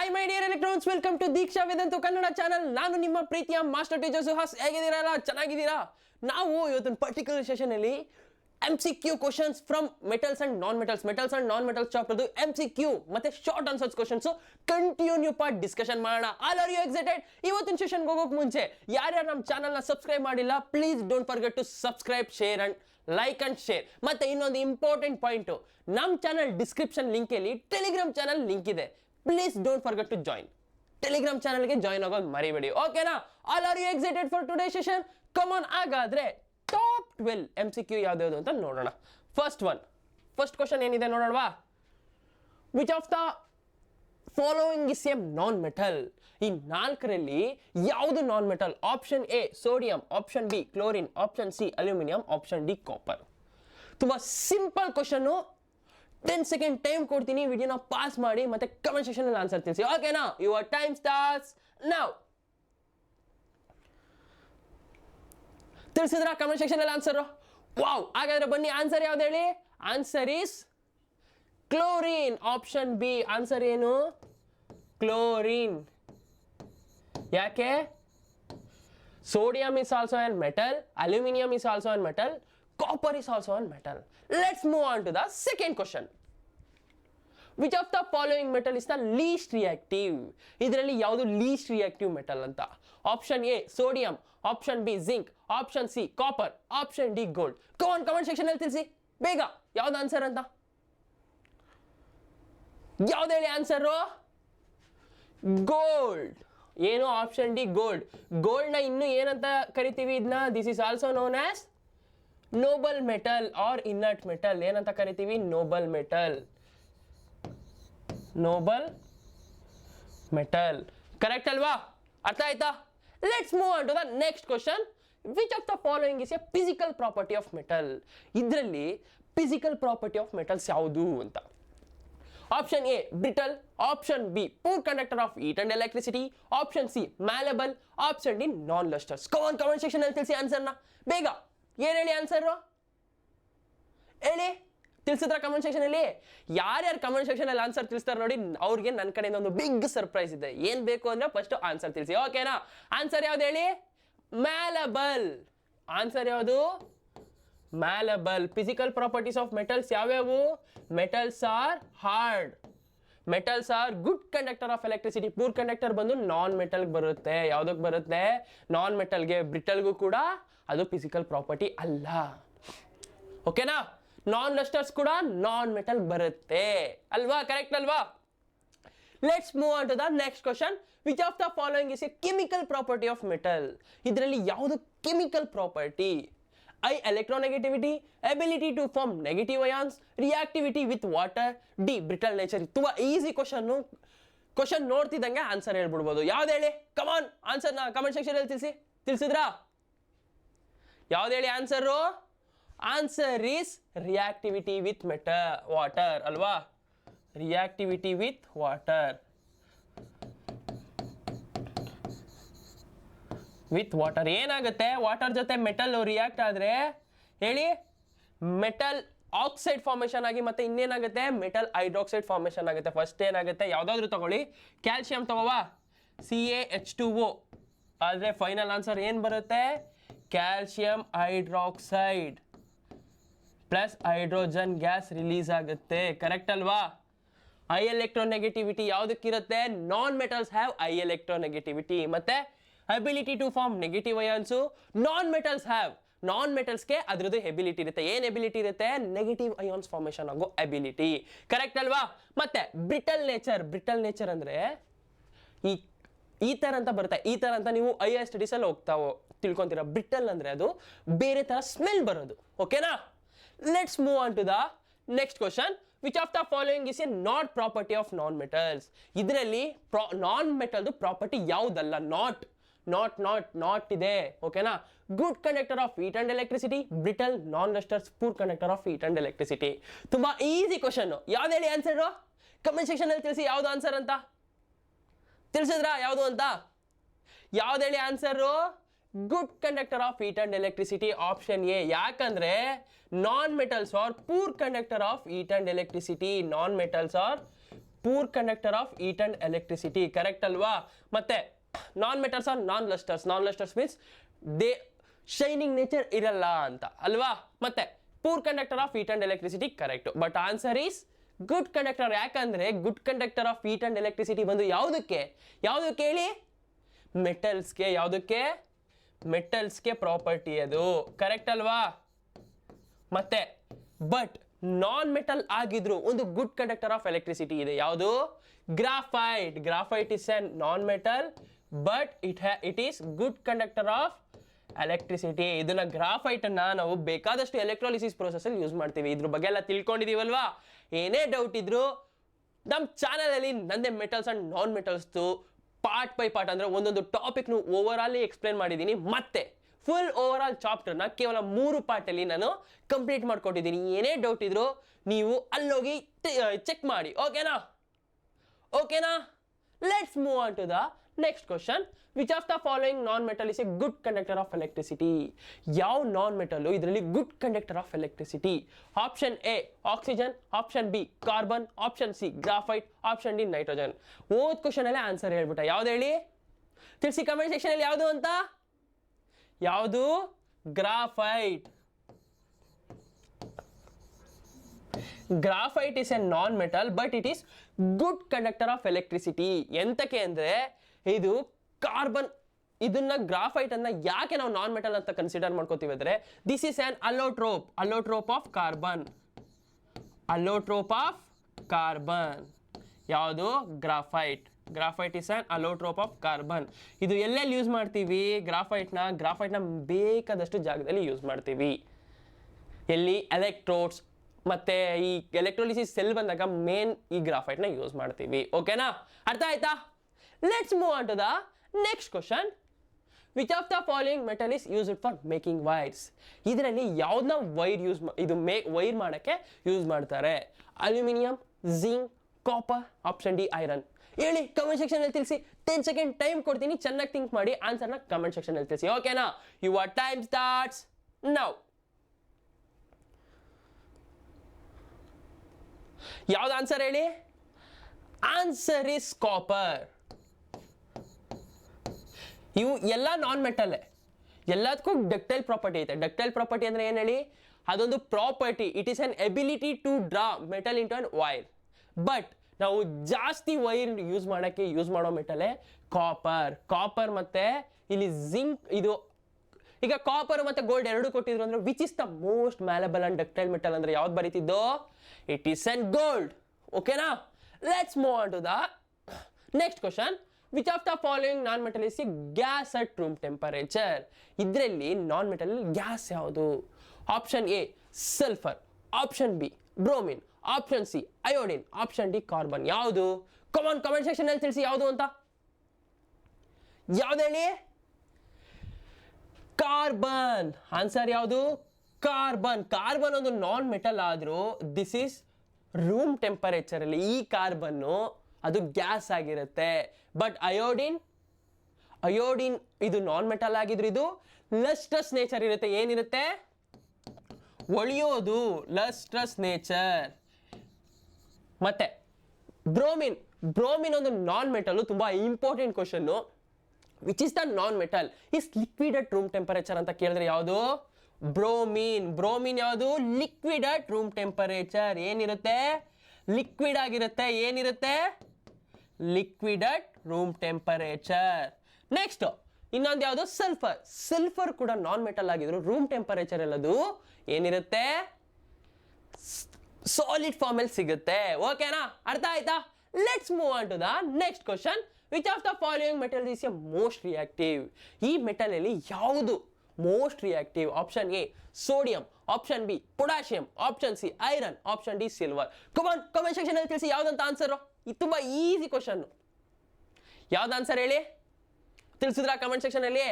Hi my dear electrons, welcome to Deeksha Vedanta Kannada channel. ನಾನು ನಿಮ್ಮ ಪ್ರೀತಿಯ ಮಾಸ್ಟರ್ ಟೀಚರ್ ಸುಹಾಸ್. ಹೇಗಿದ್ದೀರಲ್ಲ? ಚೆನ್ನಾಗಿದ್ದೀರಾ? ನಾವು ಇವತ್ತಿನ ಪರ್ಟಿಕ್ಯುಲರ್ ಸೆಷನ್ ಅಲ್ಲಿ MCQ questions from metals and non metals ಚಾಪ್ಟರ್ದು MCQ ಮತ್ತೆ short answers questions continue part discussion ಮಾಡೋಣ. All are you excited? ಇವತ್ತಿನ ಸೆಷನ್ಗೆ ಹೋಗೋಕೆ ಮುಂಚೆ ಯಾರ್ಯಾರು ನಮ್ಮ ಚಾನಲ್ನ ಸಬ್ಸ್ಕ್ರೈಬ್ ಮಾಡಿಲ್ಲ, please don't forget to subscribe, share and like and share. ಮತ್ತೆ ಇನ್ನೊಂದು ಇಂಪಾರ್ಟೆಂಟ್ ಪಾಯಿಂಟ್, ನಮ್ಮ ಚಾನಲ್ ಡಿಸ್ಕ್ರಿಪ್ಷನ್ ಲಿಂಕ್ ಅಲ್ಲಿ ಟೆಲಿಗ್ರಾಮ್ ಚಾನಲ್ ಲಿಂಕ್ ಇದೆ. Please don't forget to join. Telegram ಚಾನಲ್ಗೆ ಜಾಯಿನ್ ಆಗೋದು ಮರಿಬೇಡಿ, ಓಕೆನಾ? All are you excited for today session? Come on. ಹಾಗಾದ್ರೆ ಟಾಪ್ 12 MCQ ಯಾವ್ದು ಅಂತ ನೋಡೋಣ. ಫಸ್ಟ್ ಕ್ವಶನ್ ಏನಿದೆ ನೋಡೋಣವಾ? Which of the following is a non metal? ಈ ನಾಲ್ಕರಲ್ಲಿ ಯಾವುದು non metal? Option A sodium, option B chlorine, option C aluminium, option D copper. ತುಂಬಾ ಸಿಂಪಲ್ ಕ್ವಶನ್. 10 ಸೆಕೆಂಡ್ ಟೈಮ್ ಕೊಡ್ತೀನಿ, ವಿಡಿಯೋನ ಪಾಸ್ ಮಾಡಿ ಮತ್ತೆ ಕಮೆಂಟ್ ಸೆಕ್ಷನ್ ಅಲ್ಲಿ ಆನ್ಸರ್ ತಿಳಿಸಿ, ಓಕೆನಾ? Your time starts now. ತಿಳಿಸಿದ್ರ ಕಮೆಂಟ್ ಸೆಕ್ಷನ್ ಅಲ್ಲಿ ಆನ್ಸರ್? ವಾವ್! ಹಾಗಾದ್ರೆ ಬನ್ನಿ, ಆನ್ಸರ್ ಯಾವ್ದು ಹೇಳಿ? Answer is chlorine, option B. Answer ಏನು? ಕ್ಲೋರಿನ್. ಯಾಕೆ? Sodium is also an metal, aluminum is also an metal, copper is also an metal. Let's move on to the second question. Which of the following metal is the least reactive? ಇದರಲ್ಲಿ ಯಾವುದು least reactive metal ಅಂತ? Option A sodium, option B zinc, option C copper, option D gold. Comment section ಅಲ್ಲಿ ತಿಳಿಸಿ ಬೇಗ, ಯಾವ್ದು answer ಅಂತ? ಯಾವ್ದು ಹೇಳಿ ಆನ್ಸರ್? ಗೋಲ್ಡ್. ಏನು? Option D gold. ಗೋಲ್ಡ್ ನ ಇನ್ನು ಏನಂತ ಕರಿತೀವಿ? ಇದನ್ನ this is also known as noble metal or inert metal. ಏನಂತ ಕರಿತೀವಿ? Noble metal. Noble metal. Correct ಅಲ್ವಾ? ಅರ್ಥ ಆಯ್ತಾ? Let's move on to the next question. Which of the following is a physical property of metal? ಇದರಲ್ಲಿ physical property of metals ಯಾವುದು ಅಂತ? Option A brittle, option B poor conductor of heat and electricity, option C malleable, option D non lustres. Comment section ಅಲ್ಲಿ ತಿಳಿಸಿ ಆನ್ಸರ್ನ ಬೇಗ. ಏನ್ ಹೇಳಿ answer ಹೇಳಿ? ತಿಳಿಸಿದ್ರ ಕಮೆಂಟ್ ಸೆಕ್ಷನ್ ಅಲ್ಲಿ? ಯಾರ್ಯಾರು ಕಮೆಂಟ್ ಸೆಕ್ಷನ್ ಅಲ್ಲಿ ಆನ್ಸರ್ ತಿಳಿಸ್ತಾರೆ ನೋಡಿ, ಅವ್ರಿಗೆ ನನ್ನ ಕಡೆಯಿಂದ ಒಂದು ಬಿಗ್ ಸರ್ಪ್ರೈಸ್ ಇದೆ. ಏನ್ ಬೇಕು ಅಂದ್ರೆ ಫಸ್ಟ್ ಆನ್ಸರ್ ತಿಳಿಸಿ, ಓಕೆನಾ? ಆನ್ಸರ್ ಯಾವ್ದು ಹೇಳಿ? ಮ್ಯಾಲೆಬಲ್. ಆನ್ಸರ್ ಯಾವುದು? ಮ್ಯಾಲೆಬಲ್. ಫಿಸಿಕಲ್ ಪ್ರಾಪರ್ಟೀಸ್ ಆಫ್ ಮೆಟಲ್ಸ್ ಯಾವ್ಯಾವು? Metals are hard, metals are good conductor of electricity. Poor conductor ಬಂದು ನಾನ್ ಮೆಟಲ್ಗೆ ಬರುತ್ತೆ. ಯಾವ್ದಕ್ಕೆ ಬರುತ್ತೆ? ನಾನ್ ಮೆಟಲ್ಗೆ. ಬ್ರಿಟಲ್ಗೂ ಕೂಡ ಅದು ಫಿಸಿಕಲ್ ಪ್ರಾಪರ್ಟಿ ಅಲ್ಲ, ಓಕೆನಾ? ನಾನ್ ಲಸ್ಟರ್ಸ್ ಕೂಡ ನಾನ್ ಮೆಟಲ್ ಬರುತ್ತೆ ಅಲ್ವಾ? ಕರೆಕ್ಟ್ ಅಲ್ವಾ? Let's move on to the next question. Which of the following is a chemical property of metal? ಇದರಲ್ಲಿ ಯಾವುದು chemical property? I electronegativity, ability to form negative ions, reactivity with water, D brittle nature. ತುಂಬಾ easy question ನೋಡ್ತಿದ್ದಂಗೆ answer ಹೇಳ್ಬಿಡ್ಬೋದು. ಯಾವ್ದು ಹೇಳಿ? ಕಮಾನ್, ಆನ್ಸರ್ನ comment section ಅಲ್ಲಿ ತಿಳಿಸಿ. ತಿಳಿಸಿದ್ರಾ? ಯಾವ್ದು ಹೇಳಿ answer? Answer is reactivity with water ಅಲ್ವಾ? Reactivity with water. With water ಏನಾಗುತ್ತೆ? ವಾಟರ್ ಜೊತೆ ಮೆಟಲ್ ರಿಯಾಕ್ಟ್ ಆದ್ರೆ ಹೇಳಿ, ಮೆಟಲ್ ಆಕ್ಸೈಡ್ ಫಾರ್ಮೇಶನ್ ಆಗಿ ಮತ್ತೆ ಇನ್ನೇನಾಗುತ್ತೆ? ಮೆಟಲ್ ಹೈಡ್ರಾಕ್ಸೈಡ್ ಫಾರ್ಮೇಶನ್ ಆಗುತ್ತೆ. ಫಸ್ಟ್ ಏನಾಗುತ್ತೆ? ಯಾವ್ದಾದ್ರು ತಗೊಳ್ಳಿ, ಕ್ಯಾಲ್ಸಿಯಂ ತಗೋವಾ, CaH2O. ಆದ್ರೆ ಫೈನಲ್ ಆನ್ಸರ್ ಏನ್ ಬರುತ್ತೆ? Calcium hydroxide plus hydrogen gas release ಆಗುತ್ತೆ. ಕರೆಕ್ಟ್ ಅಲ್ವಾ? ಐ ಎಲೆಕ್ಟ್ರೋನೆಗೆಟಿವಿಟಿ ಯಾವ್ದಕ್ಕಿರುತ್ತೆ? Non metals have high electronegativity. ಮತ್ತೆ ability to form negative ions non metals have. Non ಮೆಟಲ್ಸ್ಗೆ ಅದ್ರದ್ದು ಎಬಿಲಿಟಿ ಇರುತ್ತೆ. ಏನ್ ಎಬಿಲಿಟಿ ಇರುತ್ತೆ? ನೆಗೆಟಿವ್ ಅಯಾನ್ಸ್ ಫಾರ್ಮೇಶನ್ ಆಗೋ ಎಬಿಲಿಟಿ. ಕರೆಕ್ಟ್ ಅಲ್ವಾ? ಮತ್ತೆ ಬ್ರಿಟಲ್ ನೇಚರ್ ಅಂದ್ರೆ ಈ ತರ ಅಂತ ಬರುತ್ತೆ. ಈ ತರ ಅಂತ ನೀವು ಐ ಸ್ಟಡೀಸ್ ಅಲ್ಲಿ ತಿಳ್ಕೊಂತೀರಾ. ಬ್ರಿಟಲ್ ಅಂದ್ರೆ ಅದು ಬೇರೆ ತರ ಸ್ಮೆಲ್ ಬರೋದು, ಓಕೆನಾ? Let's move on to the next question. Which of the following is a not property of non metals? ಇದರಲ್ಲಿ ನಾನ್ ಮೆಟಲ್ದು ಪ್ರಾಪರ್ಟಿ ಯಾವುದಲ್ಲ? ನಾಟ್ ಇದೆ, ಓಕೆನಾ? Good conductor of heat and electricity, brittle, non lustres, poor conductor of heat and electricity. ತುಂಬಾ easy question. ಯಾವ್ದು ಹೇಳಿ answer? Comment section ಅಲ್ಲಿ ತಿಳಿಸಿ ಯಾವ್ದು ಆನ್ಸರ್ ಅಂತ. ತಿಳಿಸಿದ್ರಾ ಯಾವುದು ಅಂತ? ಯಾವ್ದು ಹೇಳಿ answer? Good conductor of heat and electricity, option A. ಯಾಕಂದ್ರೆ non metals are poor conductor of heat and electricity. Non metals are poor conductor of heat and electricity. Correct ಅಲ್ವಾ? ಮತ್ತೆ non metals are non lustres. Non lustres means they shining nature ಇರಲ್ಲ ಅಂತ ಅಲ್ವಾ? ಮತ್ತೆ poor conductor of heat and electricity correct. But answer is good conductor. ಯಾಕಂದ್ರೆ good conductor of heat and electricity ಬಂದು ಯಾವುದಕ್ಕೆ ಹೇಳಿ? ಮೆಟಲ್ಸ್ಗೆ. ಯಾವುದಕ್ಕೆ? ಮೆಟಲ್ಸ್ಗೆ ಪ್ರಾಪರ್ಟಿ ಅದು. ಕರೆಕ್ಟ್ ಅಲ್ವಾ? ಮತ್ತೆ ಬಟ್ ನಾನ್ ಮೆಟಲ್ ಆಗಿದ್ರು ಒಂದು ಗುಡ್ ಕಂಡಕ್ಟರ್ ಆಫ್ ಎಲೆಕ್ಟ್ರಿಸಿಟಿ ಇದೆ. ಯಾವುದು? Graphite. Graphite is a non metal but it is good conductor of electricity. ಇದನ್ನ ಗ್ರಾಫೈಟ್ ಅನ್ನ ನಾವು ಬೇಕಾದಷ್ಟು ಎಲೆಕ್ಟ್ರಾಲಿಸಿಸ್ ಪ್ರೋಸೆಸ್ ಅಲ್ಲಿ ಯೂಸ್ ಮಾಡ್ತೀವಿ. ಇದ್ರ ಬಗ್ಗೆ ಎಲ್ಲ ತಿಳ್ಕೊಂಡಿದೀವಲ್ವಾ? ಏನೇ ಡೌಟ್ ಇದ್ರು ನಮ್ಮ ಚಾನಲ್ ಅಲ್ಲಿ ನಂದೇ metals and non metals part by part ಅಂದ್ರೆ ಒಂದೊಂದು ಟಾಪಿಕ್ ಓವರ್ ಆಲ್ ಎಕ್ಸ್ಪ್ಲೇನ್ ಮಾಡಿದ್ದೀನಿ. ಮತ್ತೆ ಫುಲ್ ಓವರ್ ಆಲ್ ಚಾಪ್ಟರ್ನ ಕೇವಲ 3 ಪಾರ್ಟ್ ಅಲ್ಲಿ ನಾನು ಕಂಪ್ಲೀಟ್ ಮಾಡ್ಕೊಟ್ಟಿದ್ದೀನಿ. ಏನೇ ಡೌಟ್ ಇದ್ರು ನೀವು ಅಲ್ಲೋಗಿ ಚೆಕ್ ಮಾಡಿ. ಓಕೆನಾ? Let's move on to the next question. Which of the following non metal is a good conductor of electricity? ಯಾವ ನಾನ್ ಮೆಟಲ್ ಇದರಲ್ಲಿ good conductor of electricity? Option A oxygen, option B carbon, option C graphite, option D nitrogen. ಓದ್ question ಅಲ್ಲೇ answer ಹೇಳ್ಬಿಟ್ಟ. ಯಾವ್ದು ಹೇಳಿ? ತಿಳಿಸಿ comment section ಅಲ್ಲಿ. ಯಾವುದು ಅಂತ? ಯಾವುದು? Graphite. Graphite is a non metal but it is good conductor of electricity. ಎಂತಕ್ಕೆ ಅಂದ್ರೆ ಇದು ಕಾರ್ಬನ್. ಇದನ್ನ ಗ್ರಾಫೈಟ್ ಅನ್ನ ಯಾಕೆ ನಾವು ನಾನ್ ಮೆಟಲ್ ಅಂತ ಕನ್ಸಿಡರ್ ಮಾಡ್ಕೋತೀವಿ ಅಂದ್ರೆ this is an allotrope of carbon. Allotrope of carbon. ಯಾವುದು? Graphite. Graphite is an allotrope of carbon. ಇದು ಎಲ್ಲೆಲ್ಲಿ ಯೂಸ್ ಮಾಡ್ತೀವಿ? ಗ್ರಾಫೈಟ್ನ ಬೇಕಾದಷ್ಟು ಜಾಗದಲ್ಲಿ ಯೂಸ್ ಮಾಡ್ತೀವಿ. ಎಲ್ಲಿ? ಎಲೆಕ್ಟ್ರೋಡ್ಸ್ ಮತ್ತೆ ಈ ಎಲೆಕ್ಟ್ರೋಲಿಸಿಸ್ ಸೆಲ್ ಬಂದಾಗ ಮೇನ್ ಈ ಗ್ರಾಫೈಟ್ನ ಯೂಸ್ ಮಾಡ್ತೀವಿ. ಓಕೆನಾ? ಅರ್ಥ ಆಯ್ತಾ? Let's move on to the next question. Which of the following metal is used for making wires? ಇದರಲ್ಲಿ ಯಾವ್ದನ್ನ ವೈರ್ ಮಾಡಕ್ಕೆ ಯೂಸ್ ಮಾಡ್ತಾರೆ? Aluminium, zinc, copper, option D iron. ಹೇಳಿ ಕಮೆಂಟ್ ಸೆಕ್ಷನ್ ಅಲ್ಲಿ ತಿಳಿಸಿ. 10 ಸೆಕೆಂಡ್ ಟೈಮ್ ಕೊಡ್ತೀನಿ, ಚೆನ್ನಾಗಿ ಥಿಂಕ್ ಮಾಡಿ ಆನ್ಸರ್ನ ಕಮೆಂಟ್ ಸೆಕ್ಷನ್ ಅಲ್ಲಿ ತಿಳಿಸಿ. ಓಕೆನಾ? Your time starts now. ಯಾವ್ದು ಆನ್ಸರ್ ಹೇಳಿ? Answer is copper. ಇವು ಎಲ್ಲ ನಾನ್ ಮೆಟಲ್. ಎಲ್ಲದಕ್ಕೂ ಡಕ್ಟೈಲ್ ಪ್ರಾಪರ್ಟಿ ಐತೆ. ಡಕ್ಟೈಲ್ ಪ್ರಾಪರ್ಟಿ ಅಂದ್ರೆ ಏನ್ ಹೇಳಿ? ಅದೊಂದು property. It is an ability to draw metal into an wire. But ನಾವು ಜಾಸ್ತಿ ವೈರ್ ಯೂಸ್ ಮಾಡೋ ಮೆಟಲೇ ಕಾಪರ್ ಮತ್ತೆ ಇಲ್ಲಿ ಜಿಂಕ್. ಇದು ಈಗ ಕಾಪರ್ ಮತ್ತೆ ಗೋಲ್ಡ್ ಎರಡು ಕೊಟ್ಟಿದ್ರು ಅಂದ್ರೆ which is the most malleable and ductile metal ಅಂದ್ರೆ ಯಾವ್ದು ಬರೀತಿದ್ದೋ? It is an gold. ಓಕೆನಾ? Let's move on to the next question. Which of the following non metal is gas at room temperature? ಇದರಲ್ಲಿ non metal gas ಯಾವುದು? Option A sulphur, option B bromine, option C iodine, option D carbon. ಯಾವುದು? Come on comment section ಅಲ್ಲಿ ತಿಳಿಸಿ ಯಾವುದು ಅಂತ. ಯಾವ್ದು ಹೇಳಿ? Carbon. Answer ಯಾವುದು? ಕಾರ್ಬನ್. ಕಾರ್ಬನ್ ಒಂದು ನಾನ್ ಮೆಟಲ್ ಆದ್ರೂ ದಿಸ್ ಇಸ್ ರೂಮ್ ಟೆಂಪರೇಚರ್ ಅಲ್ಲಿ ಈ ಕಾರ್ಬನ್ ಅದು ಗ್ಯಾಸ್ ಆಗಿರುತ್ತೆ. ಬಟ್ ಅಯೋಡಿನ್ ಇದು ನಾನ್ ಮೆಟಲ್ ಆಗಿದ್ರು ಇದು ಲಸ್ಟ್ರಸ್ ನೇಚರ್ ಇರುತ್ತೆ. ಏನಿರುತ್ತೆ? ಒಳಿಯೋದು, ಲಸ್ಟ್ರಸ್ ನೇಚರ್. ಮತ್ತೆ ಬ್ರೋಮಿನ್ ಒಂದು ನಾನ್ ಮೆಟಲ್. ತುಂಬಾ important question. Which is the non metal is liquid at room temperature ಅಂತ ಕೇಳಿದ್ರೆ ಯಾವುದು? ಬ್ರೋಮಿನ್ ಯಾವುದು? Liquid at room temperature. ಏನಿರುತ್ತೆ? ಲಿಕ್ವಿಡ್ ಆಗಿರುತ್ತೆ. ಏನಿರುತ್ತೆ? Liquid at room temperature. Next ಇನ್ನೊಂದು ಯಾವುದು? ಸಲ್ಫರ್ ಕೂಡ ನಾನ್ ಮೆಟಲ್ ಆಗಿದ್ರು ರೂಮ್ ಟೆಂಪರೇಚರ್ ಎಲ್ಲದು ಏನಿರುತ್ತೆ? ಸಾಲಿಡ್ ಫಾರ್ಮ್ ಅಲ್ಲಿ ಸಿಗುತ್ತೆ. ಓಕೆನಾ? ಅರ್ಥ ಆಯ್ತಾ? Let's move on to the next question. Which of the following metal is a most reactive? ಈ ಮೆಟಲ್ ಅಲ್ಲಿ ಯಾವುದು most reactive? Option A sodium, option B potassium, option C iron, option D silver. Comment section ಅಲ್ಲಿ ತಿಳಿಸಿ ಯಾವ್ದಂತ answer. ಇದು ತುಂಬಾ easy question. ಯಾವ್ದು answer ಹೇಳಿ? ತಿಳಿಸಿದ್ರ ಕಮೆಂಟ್ ಸೆಕ್ಷನ್ ಅಲ್ಲಿ?